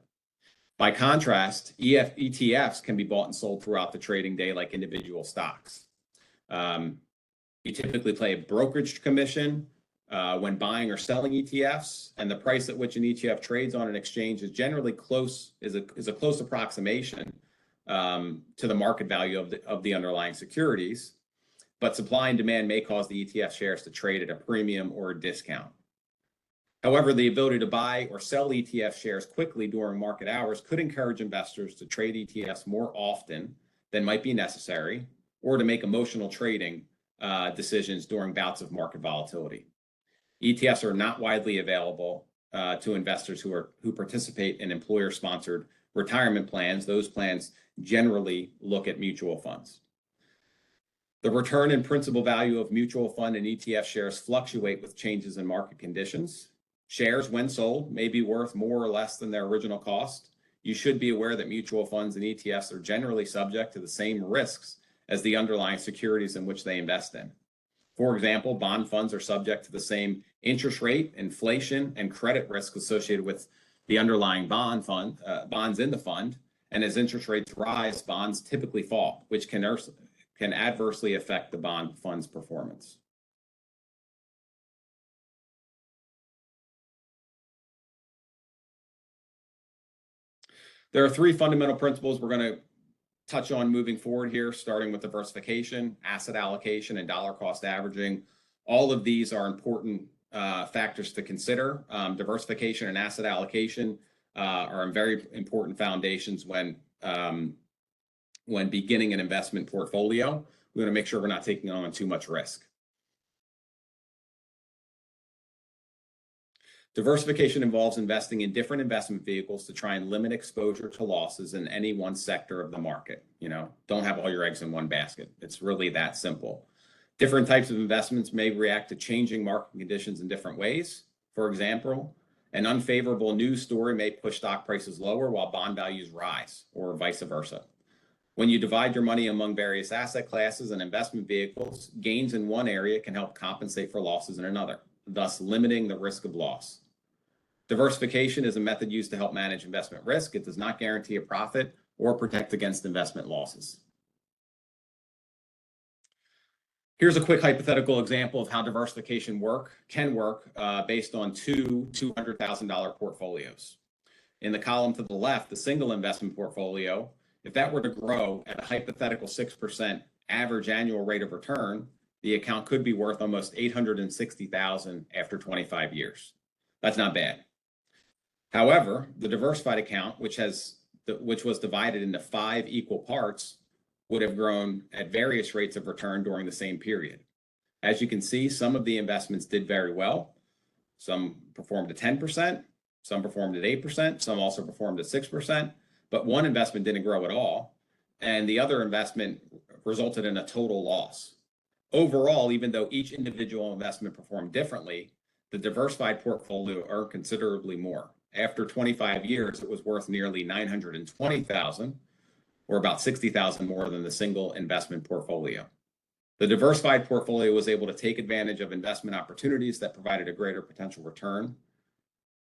By contrast, ETFs can be bought and sold throughout the trading day like individual stocks. You typically pay a brokerage commission when buying or selling ETFs, and the price at which an ETF trades on an exchange is generally a close approximation to the market value of the underlying securities, but supply and demand may cause the ETF shares to trade at a premium or a discount. However, the ability to buy or sell ETF shares quickly during market hours could encourage investors to trade ETFs more often than might be necessary, or to make emotional trading decisions during bouts of market volatility. ETFs are not widely available to investors who participate in employer-sponsored retirement plans. Those plans generally look at mutual funds. The return and principal value of mutual fund and ETF shares fluctuate with changes in market conditions. Shares, when sold, may be worth more or less than their original cost. You should be aware that mutual funds and ETFs are generally subject to the same risks as the underlying securities in which they invest in. For example, bond funds are subject to the same interest rate, inflation, and credit risk associated with the underlying bonds in the fund. And as interest rates rise, bonds typically fall, which can adversely affect the bond fund's performance. There are three fundamental principles we're going to touch on moving forward here, starting with diversification, asset allocation, and dollar cost averaging. All of these are important factors to consider. Diversification and asset allocation are very important foundations when beginning an investment portfolio. We want to make sure we're not taking on too much risk. Diversification involves investing in different investment vehicles to try and limit exposure to losses in any one sector of the market. You know, don't have all your eggs in one basket. It's really that simple. Different types of investments may react to changing market conditions in different ways. For example, an unfavorable news story may push stock prices lower while bond values rise, or vice versa. When you divide your money among various asset classes and investment vehicles, gains in one area can help compensate for losses in another, thus limiting the risk of loss. Diversification is a method used to help manage investment risk. It does not guarantee a profit or protect against investment losses. Here's a quick hypothetical example of how diversification can work based on two $200,000 portfolios. In the column to the left, the single investment portfolio, if that were to grow at a hypothetical 6% average annual rate of return, the account could be worth almost $860,000 after 25 years. That's not bad. However, the diversified account, which was divided into 5 equal parts, would have grown at various rates of return during the same period. As you can see, some of the investments did very well. Some performed at 10%, some performed at 8%, some also performed at 6%, but one investment didn't grow at all, and the other investment resulted in a total loss. Overall, even though each individual investment performed differently, the diversified portfolio earned considerably more. After 25 years, it was worth nearly $920,000, or about 60,000 more than the single investment portfolio. The diversified portfolio was able to take advantage of investment opportunities that provided a greater potential return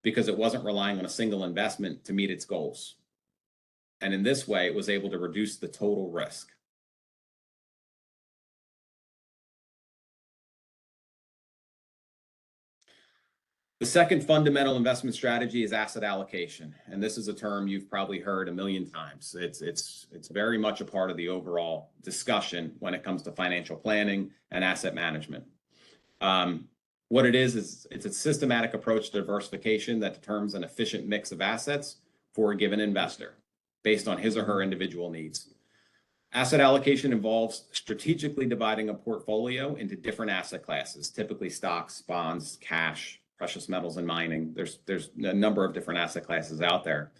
because it wasn't relying on a single investment to meet its goals. And in this way, it was able to reduce the total risk. The second fundamental investment strategy is asset allocation. And this is a term you've probably heard a million times. It's very much a part of the overall discussion when it comes to financial planning and asset management. What it is it's a systematic approach to diversification that determines an efficient mix of assets for a given investor based on his or her individual needs. Asset allocation involves strategically dividing a portfolio into different asset classes, typically stocks, bonds, cash, precious metals, and mining. There's a number of different asset classes out there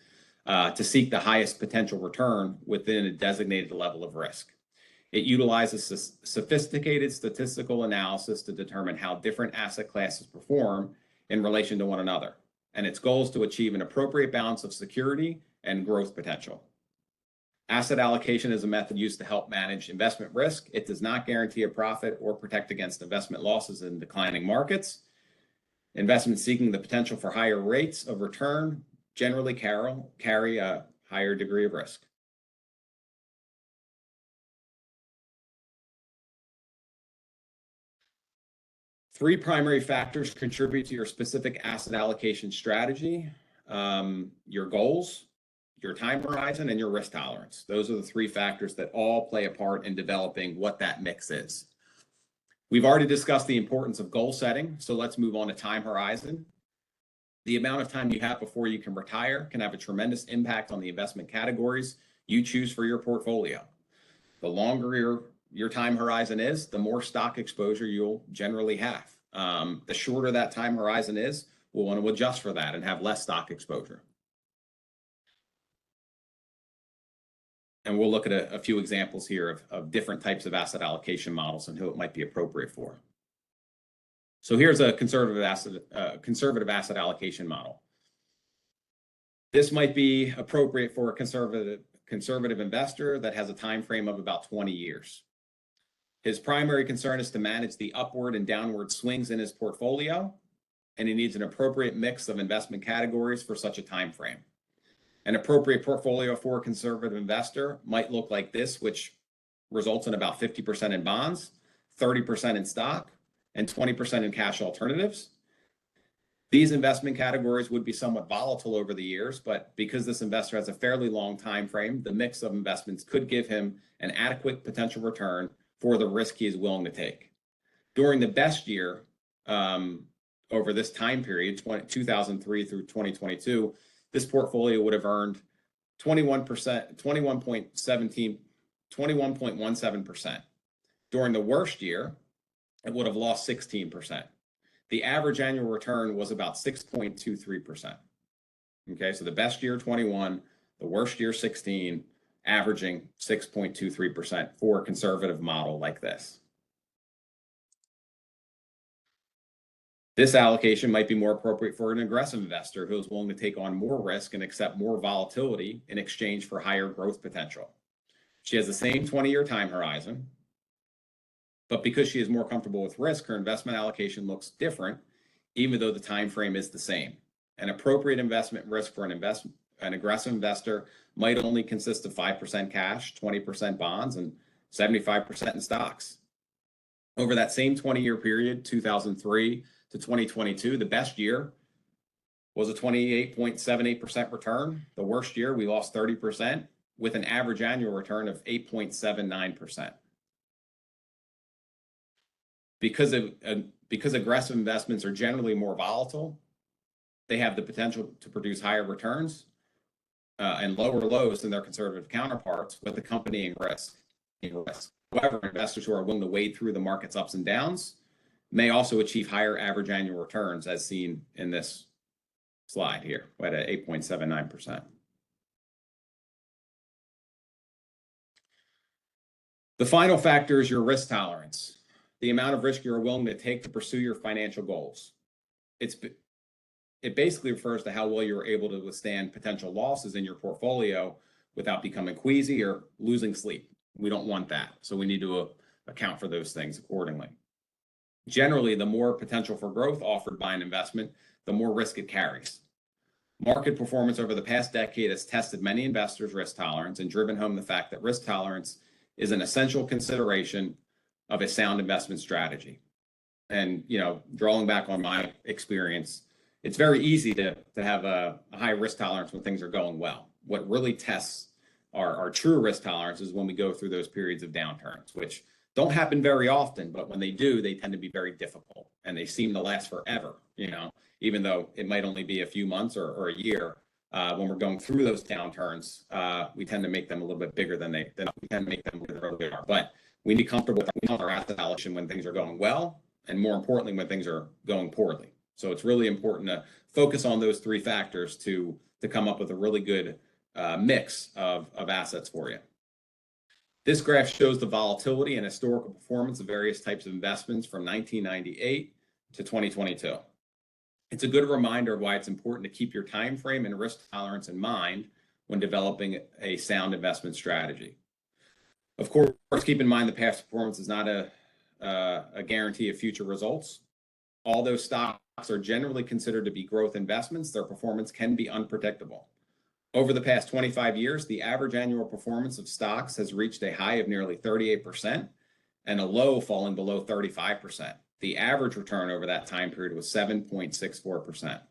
to seek the highest potential return within a designated level of risk. It utilizes sophisticated statistical analysis to determine how different asset classes perform in relation to one another, and its goal is to achieve an appropriate balance of security and growth potential. Asset allocation is a method used to help manage investment risk. It does not guarantee a profit or protect against investment losses in declining markets. Investments seeking the potential for higher rates of return generally carry a higher degree of risk. Three primary factors contribute to your specific asset allocation strategy: your goals, your time horizon, and your risk tolerance. Those are the three factors that all play a part in developing what that mix is. We've already discussed the importance of goal setting, so let's move on to time horizon. The amount of time you have before you can retire can have a tremendous impact on the investment categories you choose for your portfolio. The longer your time horizon is, the more stock exposure you'll generally have. The shorter that time horizon is, we'll want to adjust for that and have less stock exposure. And we'll look at a few examples here of different types of asset allocation models and who it might be appropriate for. So here's a conservative asset allocation model. This might be appropriate for a conservative investor that has a time frame of about 20 years. His primary concern is to manage the upward and downward swings in his portfolio, and he needs an appropriate mix of investment categories for such a time frame. An appropriate portfolio for a conservative investor might look like this, which results in about 50% in bonds, 30% in stock, and 20% in cash alternatives. These investment categories would be somewhat volatile over the years, but because this investor has a fairly long time frame, the mix of investments could give him an adequate potential return for the risk he is willing to take. During the best year over this time period, 2003 through 2022, this portfolio would have earned 21.17%. During the worst year, it would have lost 16%. The average annual return was about 6.23%. Okay, so the best year, 21, the worst year, 16, averaging 6.23% for a conservative model like this. This allocation might be more appropriate for an aggressive investor who is willing to take on more risk and accept more volatility in exchange for higher growth potential. She has the same 20-year time horizon, but because she is more comfortable with risk, her investment allocation looks different, even though the time frame is the same. An appropriate investment risk for an aggressive investor might only consist of 5% cash, 20% bonds, and 75% in stocks. Over that same 20-year period, 2003 to 2022, the best year was a 28.78% return. The worst year, we lost 30% with an average annual return of 8.79%. Because aggressive investments are generally more volatile, they have the potential to produce higher returns and lower lows than their conservative counterparts with accompanying risk. However, investors who are willing to wade through the market's ups and downs may also achieve higher average annual returns, as seen in this slide here, at 8.79%. The final factor is your risk tolerance, the amount of risk you're willing to take to pursue your financial goals. It basically refers to how well you're able to withstand potential losses in your portfolio without becoming queasy or losing sleep. We don't want that. So we need to account for those things accordingly. Generally, the more potential for growth offered by an investment, the more risk it carries. Market performance over the past decade has tested many investors' risk tolerance and driven home the fact that risk tolerance is an essential consideration of a sound investment strategy. And, drawing back on my experience, it's very easy to have a high risk tolerance when things are going well. What really tests our true risk tolerance is when we go through those periods of downturns, which don't happen very often, but when they do, they tend to be very difficult and they seem to last forever, even though it might only be a few months or a year. When we're going through those downturns, we tend to make them a little bit bigger than we tend to make them where they are. But we need comfortable with our asset allocation when things are going well, and more importantly, when things are going poorly. So it's really important to focus on those three factors to come up with a really good mix of assets for you. This graph shows the volatility and historical performance of various types of investments from 1998 to 2022. It's a good reminder of why it's important to keep your time frame and risk tolerance in mind when developing a sound investment strategy. Of course, keep in mind the past performance is not a guarantee of future results. Although stocks are generally considered to be growth investments, their performance can be unpredictable. Over the past 25 years, the average annual performance of stocks has reached a high of nearly 38% and a low falling below 35%. The average return over that time period was 7.64%.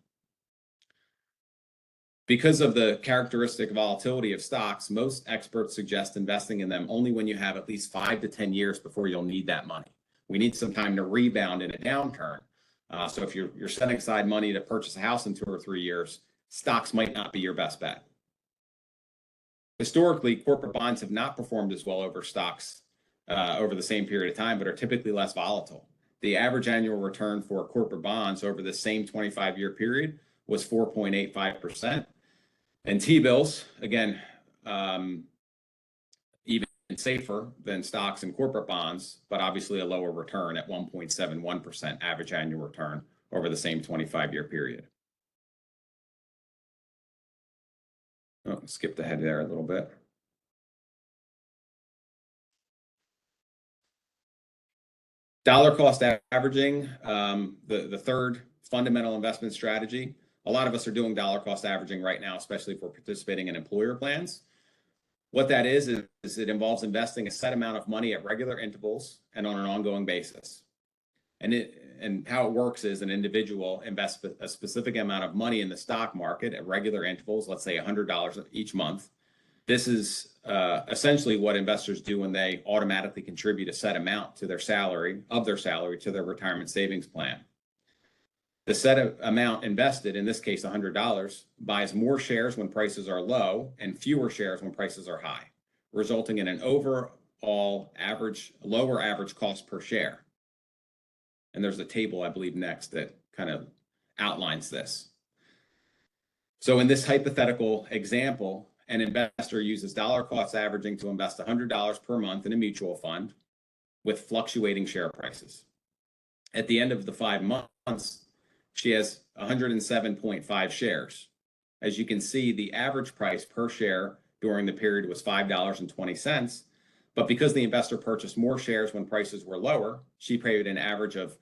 Because of the characteristic volatility of stocks, most experts suggest investing in them only when you have at least 5 to 10 years before you'll need that money. We need some time to rebound in a downturn. So if you're setting aside money to purchase a house in 2 or 3 years, stocks might not be your best bet. Historically, corporate bonds have not performed as well over stocks over the same period of time, but are typically less volatile. The average annual return for corporate bonds over the same 25-year period was 4.85%. And T-bills, again, even safer than stocks and corporate bonds, but obviously a lower return at 1.71% average annual return over the same 25-year period. Oh, skipped ahead there a little bit. Dollar cost averaging, the third fundamental investment strategy. A lot of us are doing dollar cost averaging right now, especially if we're participating in employer plans. What that is it involves investing a set amount of money at regular intervals and on an ongoing basis. And how it works is an individual invests a specific amount of money in the stock market at regular intervals, let's say $100 each month. This is essentially what investors do when they automatically contribute a set amount to their salary to their retirement savings plan. The set amount invested, in this case $100, buys more shares when prices are low and fewer shares when prices are high, resulting in an overall lower average cost per share. And there's a table, I believe, next that kind of outlines this. So in this hypothetical example, an investor uses dollar cost averaging to invest $100 per month in a mutual fund with fluctuating share prices. At the end of the 5 months, she has 107.5 shares. As you can see, the average price per share during the period was $5.20. But because the investor purchased more shares when prices were lower, she paid an average of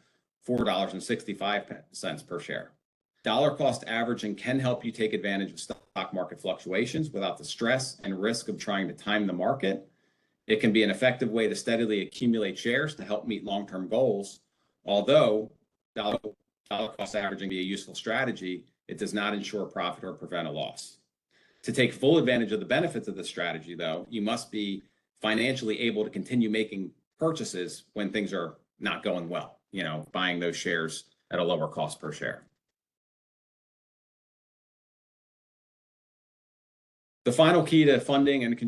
$4.65 per share. Dollar cost averaging can help you take advantage of stock market fluctuations without the stress and risk of trying to time the market. It can be an effective way to steadily accumulate shares to help meet long-term goals. Although dollar cost averaging be a useful strategy, it does not ensure profit or prevent a loss. To take full advantage of the benefits of this strategy, though, you must be financially able to continue making purchases when things are not going well, buying those shares at a lower cost per share. The final key to funding and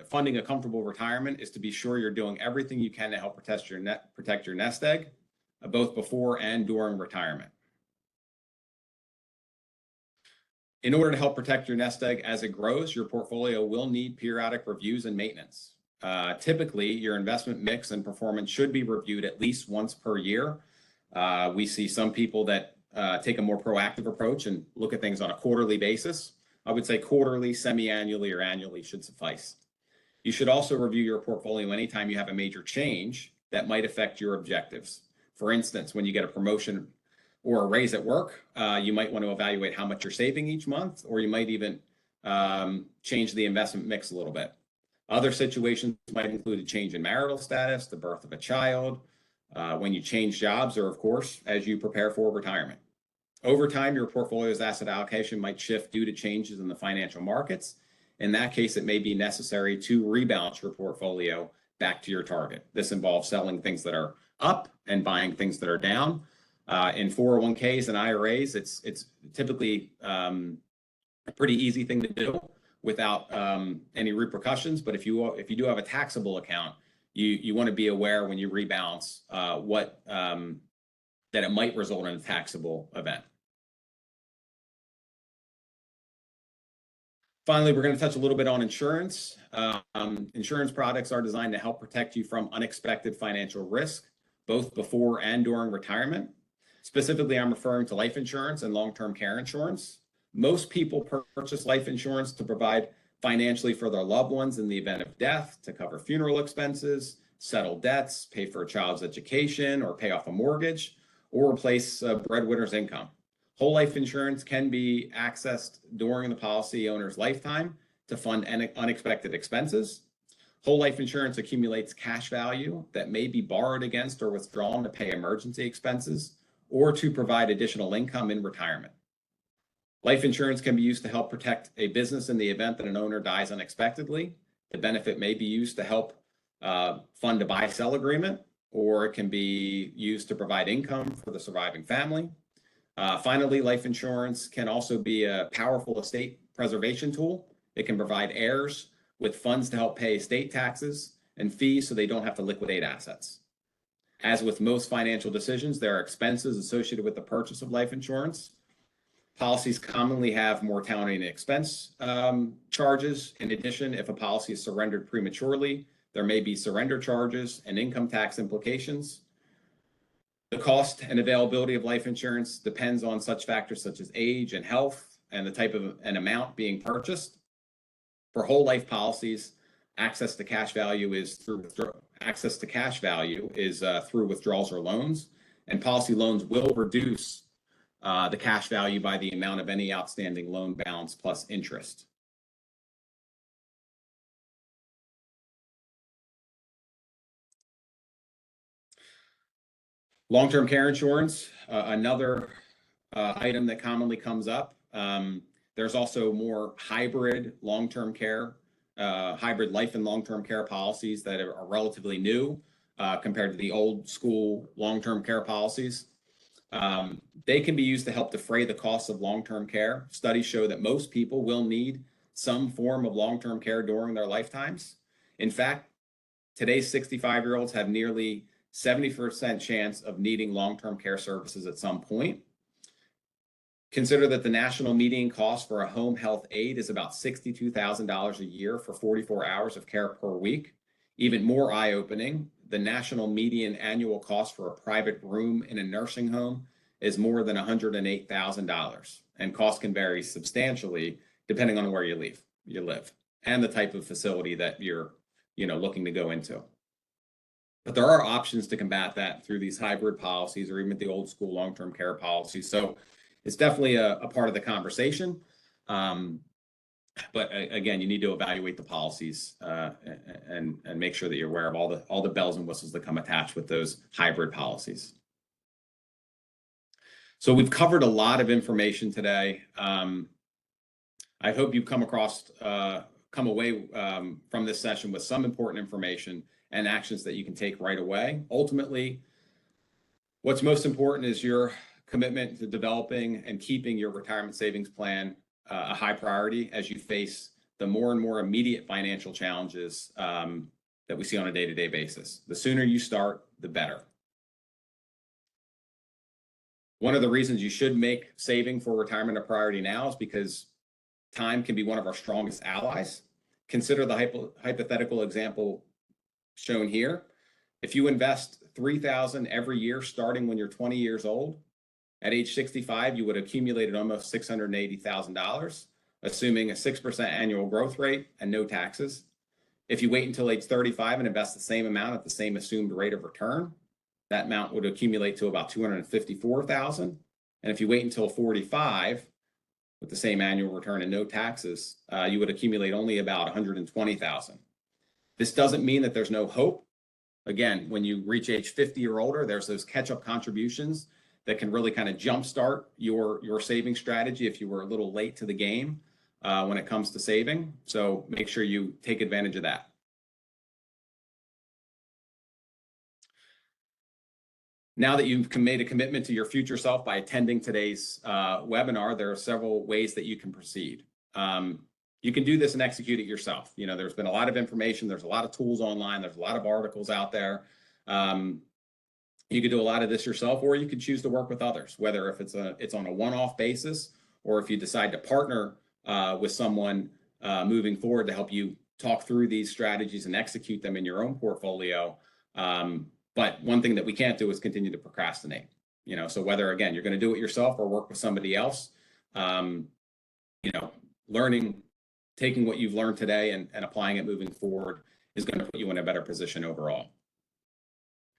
funding a comfortable retirement is to be sure you're doing everything you can to help protect your nest egg, both before and during retirement. In order to help protect your nest egg as it grows, your portfolio will need periodic reviews and maintenance. Typically, your investment mix and performance should be reviewed at least once per year. We see some people that take a more proactive approach and look at things on a quarterly basis. I would say quarterly, semi-annually, or annually should suffice. You should also review your portfolio anytime you have a major change that might affect your objectives. For instance, when you get a promotion or a raise at work, you might want to evaluate how much you're saving each month, or you might even change the investment mix a little bit. Other situations might include a change in marital status, the birth of a child, when you change jobs, or of course, as you prepare for retirement. Over time, your portfolio's asset allocation might shift due to changes in the financial markets. In that case, it may be necessary to rebalance your portfolio back to your target. This involves selling things that are up and buying things that are down. In 401ks and IRAs, it's typically a pretty easy thing to do without any repercussions. But if you do have a taxable account, you want to be aware when you rebalance that it might result in a taxable event. Finally, we're going to touch a little bit on insurance. Insurance products are designed to help protect you from unexpected financial risk, both before and during retirement. Specifically, I'm referring to life insurance and long-term care insurance. Most people purchase life insurance to provide financially for their loved ones in the event of death, to cover funeral expenses, settle debts, pay for a child's education, or pay off a mortgage, or replace a breadwinner's income. Whole life insurance can be accessed during the policy owner's lifetime to fund unexpected expenses. Whole life insurance accumulates cash value that may be borrowed against or withdrawn to pay emergency expenses or to provide additional income in retirement. Life insurance can be used to help protect a business in the event that an owner dies unexpectedly. The benefit may be used to help fund a buy-sell agreement, or it can be used to provide income for the surviving family. Finally, life insurance can also be a powerful estate preservation tool. It can provide heirs with funds to help pay estate taxes and fees so they don't have to liquidate assets. As with most financial decisions, there are expenses associated with the purchase of life insurance. Policies commonly have mortality and expense charges. In addition, if a policy is surrendered prematurely, there may be surrender charges and income tax implications. The cost and availability of life insurance depends on such factors such as age and health and the type of an amount being purchased. For whole life policies, access to cash value is through withdrawals or loans, and policy loans will reduce the cash value by the amount of any outstanding loan balance plus interest. Long-term care insurance, another item that commonly comes up. There's also more hybrid long-term care, hybrid life and long-term care policies that are relatively new compared to the old school long-term care policies. They can be used to help defray the costs of long-term care. Studies show that most people will need some form of long-term care during their lifetimes. In fact, today's 65-year-olds have nearly 70% chance of needing long-term care services at some point. Consider that the national median cost for a home health aide is about $62,000 a year for 44 hours of care per week. Even more eye-opening, the national median annual cost for a private room in a nursing home is more than $108,000, and costs can vary substantially depending on where you live and the type of facility that you're looking to go into. But there are options to combat that through these hybrid policies or even the old school long-term care policies. So it's definitely a part of the conversation. But again, you need to evaluate the policies and make sure that you're aware of all the bells and whistles that come attached with those hybrid policies. So we've covered a lot of information today. I hope you come away from this session with some important information and actions that you can take right away. Ultimately, what's most important is your commitment to developing and keeping your retirement savings plan a high priority as you face the more and more immediate financial challenges that we see on a day-to-day basis. The sooner you start, the better. One of the reasons you should make saving for retirement a priority now is because time can be one of our strongest allies. Consider the hypothetical example shown here. If you invest $3,000 every year starting when you're 20 years old, at age 65, you would have accumulated almost $680,000. assuming a 6% annual growth rate and no taxes. If you wait until age 35 and invest the same amount at the same assumed rate of return, that amount would accumulate to about $254,000. And if you wait until 45 with the same annual return and no taxes, you would accumulate only about $120,000. This doesn't mean that there's no hope. Again, when you reach age 50 or older, there's those catch-up contributions that can really kind of jumpstart your saving strategy if you were a little late to the game when it comes to saving. So make sure you take advantage of that. Now that you've made a commitment to your future self by attending today's webinar, there are several ways that you can proceed. You can do this and execute it yourself. You know, there's been a lot of information. There's a lot of tools online. There's a lot of articles out there. You could do a lot of this yourself, or you could choose to work with others, whether if it's on a one-off basis, or if you decide to partner with someone moving forward to help you talk through these strategies and execute them in your own portfolio. But one thing that we can't do is continue to procrastinate. You know, so whether, again, you're going to do it yourself or work with somebody else, you know, taking what you've learned today and applying it moving forward is going to put you in a better position overall.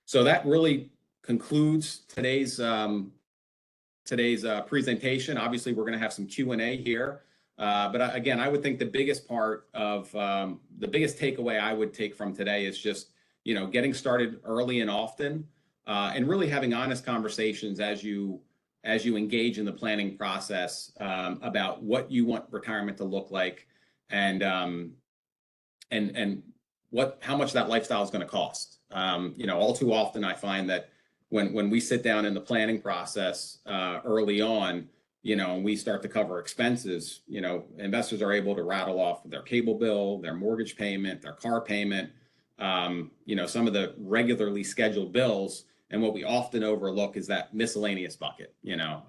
So that really concludes today's presentation. Obviously, we're going to have some Q&A here. But again, I would think the biggest part of the biggest takeaway I would take from today is just, you know, getting started early and often, and really having honest conversations as you engage in the planning process about what you want retirement to look like, and how much that lifestyle is going to cost. You know, all too often I find that when we sit down in the planning process early on, you know, and we start to cover expenses, you know, investors are able to rattle off their cable bill, their mortgage payment, their car payment, you know, some of the regularly scheduled bills. And what we often overlook is that miscellaneous bucket, you know,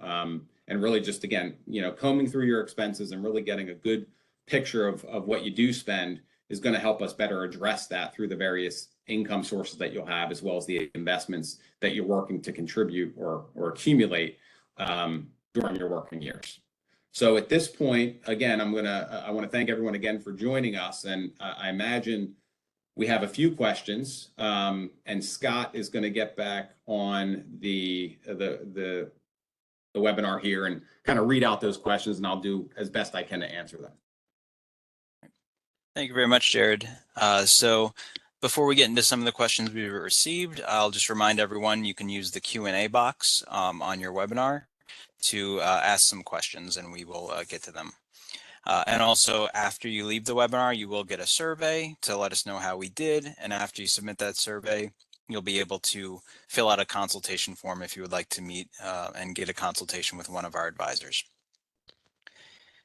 and really just, again, you know, combing through your expenses and really getting a good picture of what you do spend is going to help us better address that through the various income sources that you'll have, as well as the investments that you're working to contribute or accumulate during your working years. So at this point, again, I want to thank everyone again for joining us. And I imagine we have a few questions, and Scott is going to get back on the webinar here and kind of read out those questions, and I'll do as best I can to answer them. Thank you very much, Jared. So before we get into some of the questions we've received, I'll just remind everyone you can use the Q&A box on your webinar to ask some questions, and we will get to them. And also, after you leave the webinar, you will get a survey to let us know how we did. And after you submit that survey, you'll be able to fill out a consultation form if you would like to meet and get a consultation with one of our advisors.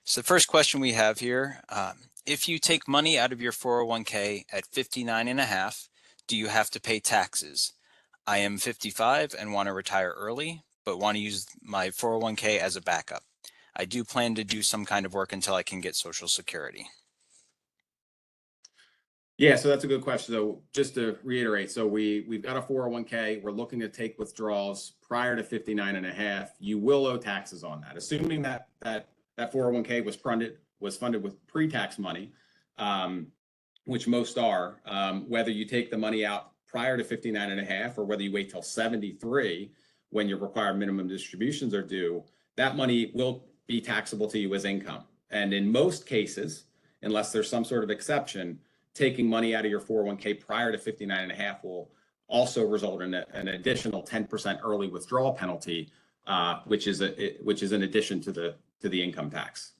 So the first question we have here, if you take money out of your 401k at 59.5, do you have to pay taxes? I am 55 and want to retire early, but want to use my 401k as a backup. I do plan to do some kind of work until I can get Social Security. Yeah, so that's a good question. So just to reiterate, so we've got a 401k. We're looking to take withdrawals prior to 59.5. You will owe taxes on that, assuming that 401k was funded with pre-tax money, which most are. Whether you take the money out prior to 59.5 or whether you wait till 73 when your required minimum distributions are due, that money will be taxable to you as income. And in most cases, unless there's some sort of exception, taking money out of your 401k prior to 59.5 will also result in an additional 10% early withdrawal penalty, which is in addition to the income tax.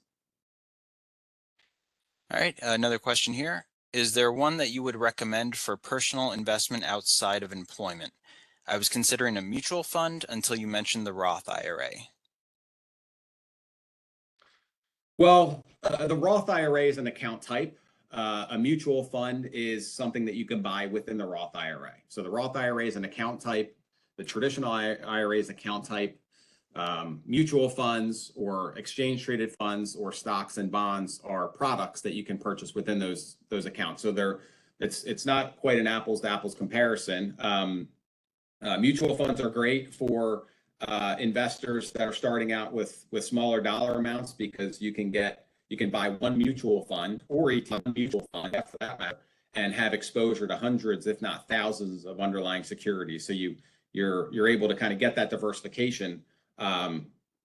All right, another question here. Is there one that you would recommend for personal investment outside of employment? I was considering a mutual fund until you mentioned the Roth IRA. Well, the Roth IRA is an account type. A mutual fund is something that you can buy within the Roth IRA. So the Roth IRA is an account type. The traditional IRA is account type. Mutual funds or exchange traded funds or stocks and bonds are products that you can purchase within those accounts. So it's not quite an apples to apples comparison. Mutual funds are great for investors that are starting out with smaller dollar amounts, because you can you can buy one mutual fund or ETF mutual fund for that matter, and have exposure to hundreds, if not thousands, of underlying securities. So you're able to kind of get that diversification,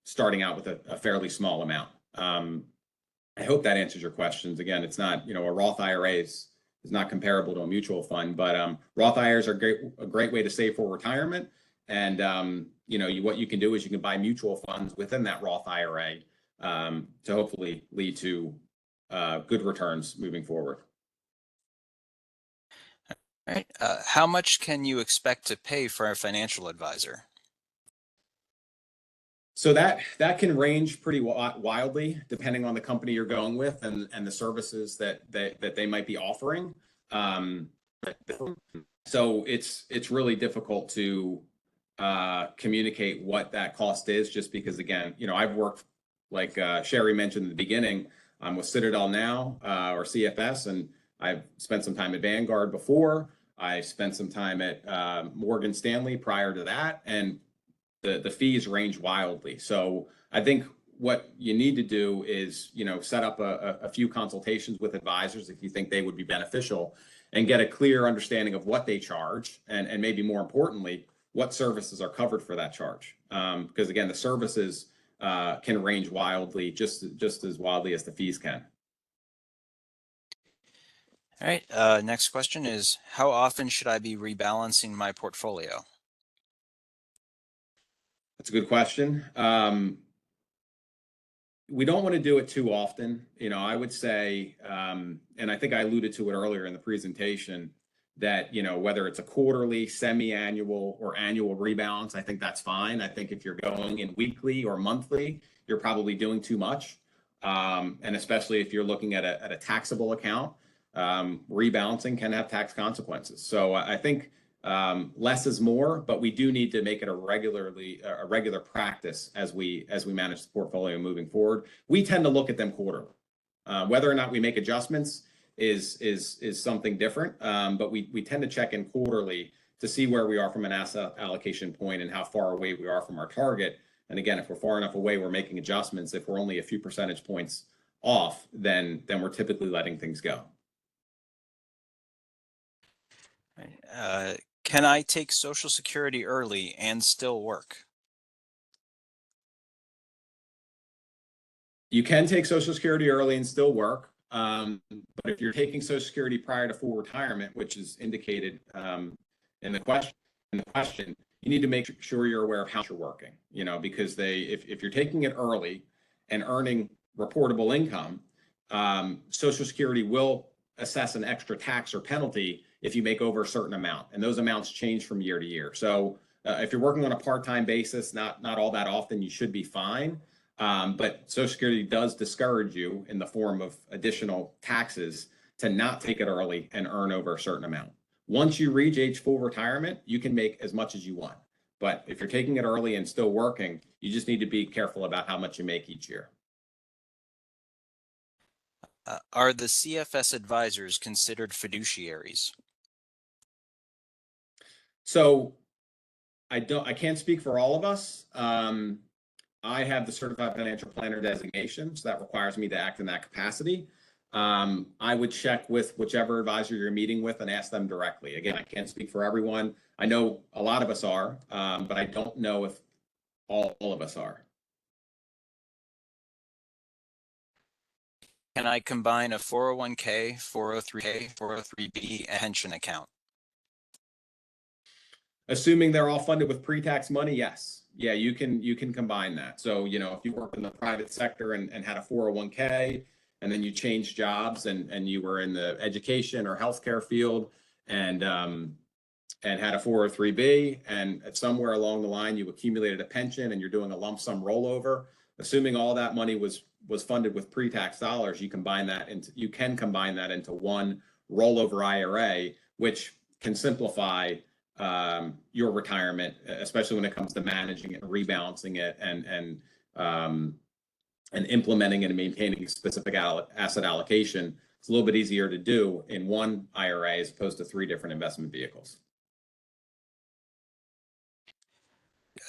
starting out with a fairly small amount. I hope that answers your questions. Again, it's not, a Roth IRA is not comparable to a mutual fund, but Roth IRAs are a great way to save for retirement. And what you can do is you can buy mutual funds within that Roth IRA to hopefully lead to good returns moving forward. All right. How much can you expect to pay for a financial advisor? So that can range pretty wildly depending on the company you're going with and the services that they might be offering. So it's really difficult to communicate what that cost is, just because, again, I've worked, like Sherry mentioned in the beginning, I'm with Citadel now, or CFS, and I've spent some time at Vanguard before. I spent some time at Morgan Stanley prior to that, and the fees range wildly. So I think what you need to do is, set up a few consultations with advisors if you think they would be beneficial, and get a clear understanding of what they charge, and maybe more importantly, what services are covered for that charge. Because again, the services can range wildly, just as wildly as the fees can. All right. Next question is, how often should I be rebalancing my portfolio? That's a good question. We don't want to do it too often. I would say, and I think I alluded to it earlier in the presentation, that, whether it's a quarterly, semi-annual, or annual rebalance, I think that's fine. I think if you're going in weekly or monthly, you're probably doing too much. And especially if you're looking at a taxable account, rebalancing can have tax consequences. So I think less is more, but we do need to make it a regular practice as we manage the portfolio moving forward. We tend to look at them quarterly. Whether or not we make adjustments is something different, but we tend to check in quarterly to see where we are from an asset allocation point and how far away we are from our target. And again, if we're far enough away, we're making adjustments. If we're only a few percentage points off, then we're typically letting things go. Can I take Social Security early and still work? You can take Social Security early and still work. But if you're taking Social Security prior to full retirement, which is indicated in the question, you need to make sure you're aware of how you're working. Because if you're taking it early and earning reportable income, Social Security will assess an extra tax or penalty if you make over a certain amount, and those amounts change from year to year. So if you're working on a part-time basis, not all that often, you should be fine. But Social Security does discourage you in the form of additional taxes to not take it early and earn over a certain amount. Once you reach age full retirement, you can make as much as you want. But if you're taking it early and still working, you just need to be careful about how much you make each year. Are the CFS advisors considered fiduciaries? So I can't speak for all of us. I have the Certified Financial Planner designation, so that requires me to act in that capacity. I would check with whichever advisor you're meeting with and ask them directly. Again, I can't speak for everyone. I know a lot of us are, but I don't know if all of us are. Can I combine a 401k, 403k, 403b, and pension account? Assuming they're all funded with pre-tax money, yes. Yeah, you can combine that. So, if you work in the private sector and had a 401k, and then you changed jobs and you were in the education or healthcare field and had a 403b, and somewhere along the line you accumulated a pension and you're doing a lump sum rollover, assuming all that money was funded with pre-tax dollars, you can combine that into one rollover IRA, which can simplify your retirement, especially when it comes to managing it, rebalancing it, and implementing and maintaining specific asset allocation. It's a little bit easier to do in one IRA as opposed to 3 different investment vehicles.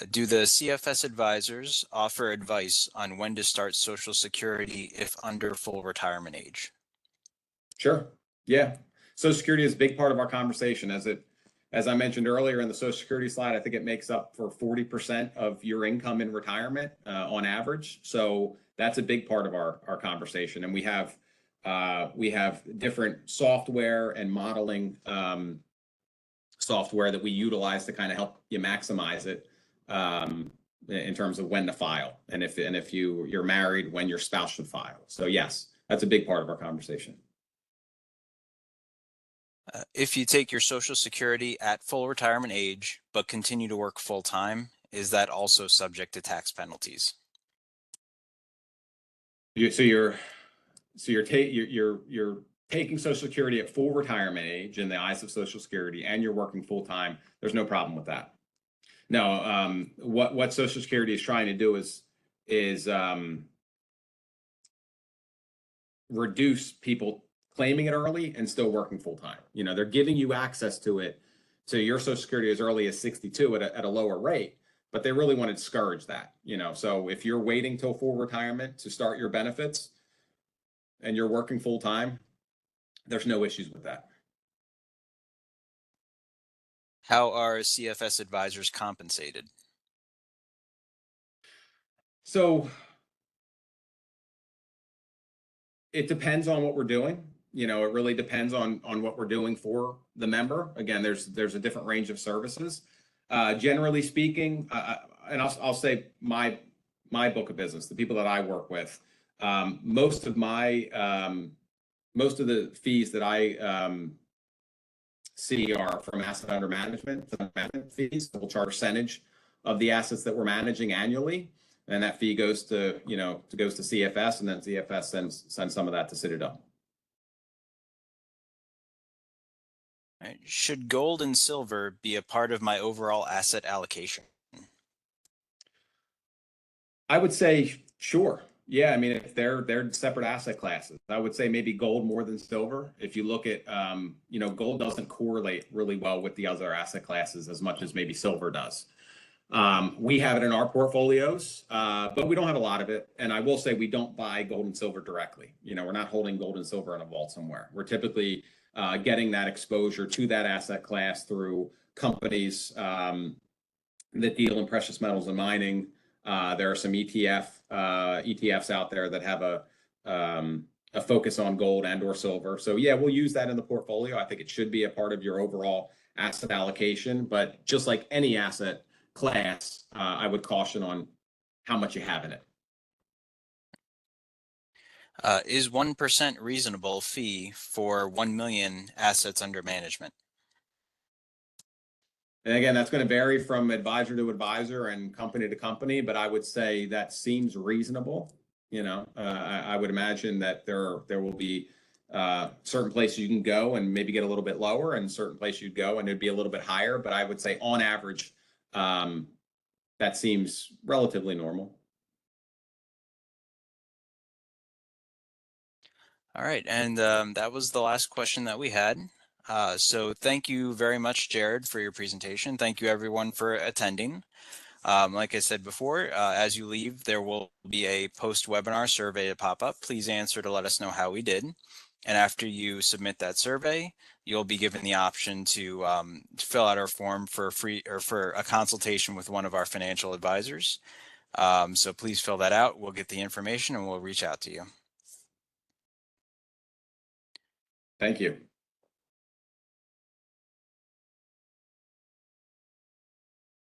Do the CFS advisors offer advice on when to start Social Security if under full retirement age? Sure. Yeah. Social Security is a big part of our conversation. As I mentioned earlier in the Social Security slide, I think it makes up for 40% of your income in retirement on average. So that's a big part of our conversation. And we have different software and modeling software that we utilize to kind of help you maximize it in terms of when to file, and if you're married, when your spouse should file. So yes, that's a big part of our conversation. If you take your Social Security at full retirement age but continue to work full time, is that also subject to tax penalties? You're taking Social Security at full retirement age in the eyes of Social Security, and you're working full time. There's no problem with that. No, what Social Security is trying to do is reduce people claiming it early and still working full time. You know, they're giving you access to it, to your Social Security as early as 62 at a lower rate, but they really want to discourage that. You know, so if you're waiting till full retirement to start your benefits and you're working full time, there's no issues with that. How are CFS advisors compensated? So it depends on what we're doing. You know, it really depends on what we're doing for the member. Again, there's a different range of services. Generally speaking, and I'll say my book of business, the people that I work with, most of the fees that I see are from asset under management fees. We'll charge a percentage of the assets that we're managing annually, and that fee goes to CFS, and then CFS sends some of that to Citadel. Right. Should gold and silver be a part of my overall asset allocation? I would say sure. Yeah, I mean, if they're separate asset classes, I would say maybe gold more than silver. If you look at, gold doesn't correlate really well with the other asset classes as much as maybe silver does. We have it in our portfolios, but we don't have a lot of it. And I will say we don't buy gold and silver directly. You know, we're not holding gold and silver in a vault somewhere. We're typically getting that exposure to that asset class through companies that deal in precious metals and mining. There are some ETFs out there that have a focus on gold and or silver. So yeah, we'll use that in the portfolio. I think it should be a part of your overall asset allocation, but just like any asset class, I would caution on how much you have in it. Is 1% reasonable fee for 1 million assets under management? And again, that's going to vary from advisor to advisor and company to company, but I would say that seems reasonable. You know, I would imagine that there will be certain places you can go and maybe get a little bit lower, and certain places you'd go and it'd be a little bit higher. But I would say on average, that seems relatively normal. All right, and that was the last question that we had. So thank you very much, Jared, for your presentation. Thank you everyone for attending. Like I said before, as you leave, there will be a post-webinar survey to pop up. Please answer to let us know how we did. And after you submit that survey, you'll be given the option to fill out our form for free or for a consultation with one of our financial advisors. So please fill that out. We'll get the information and we'll reach out to you. Thank you.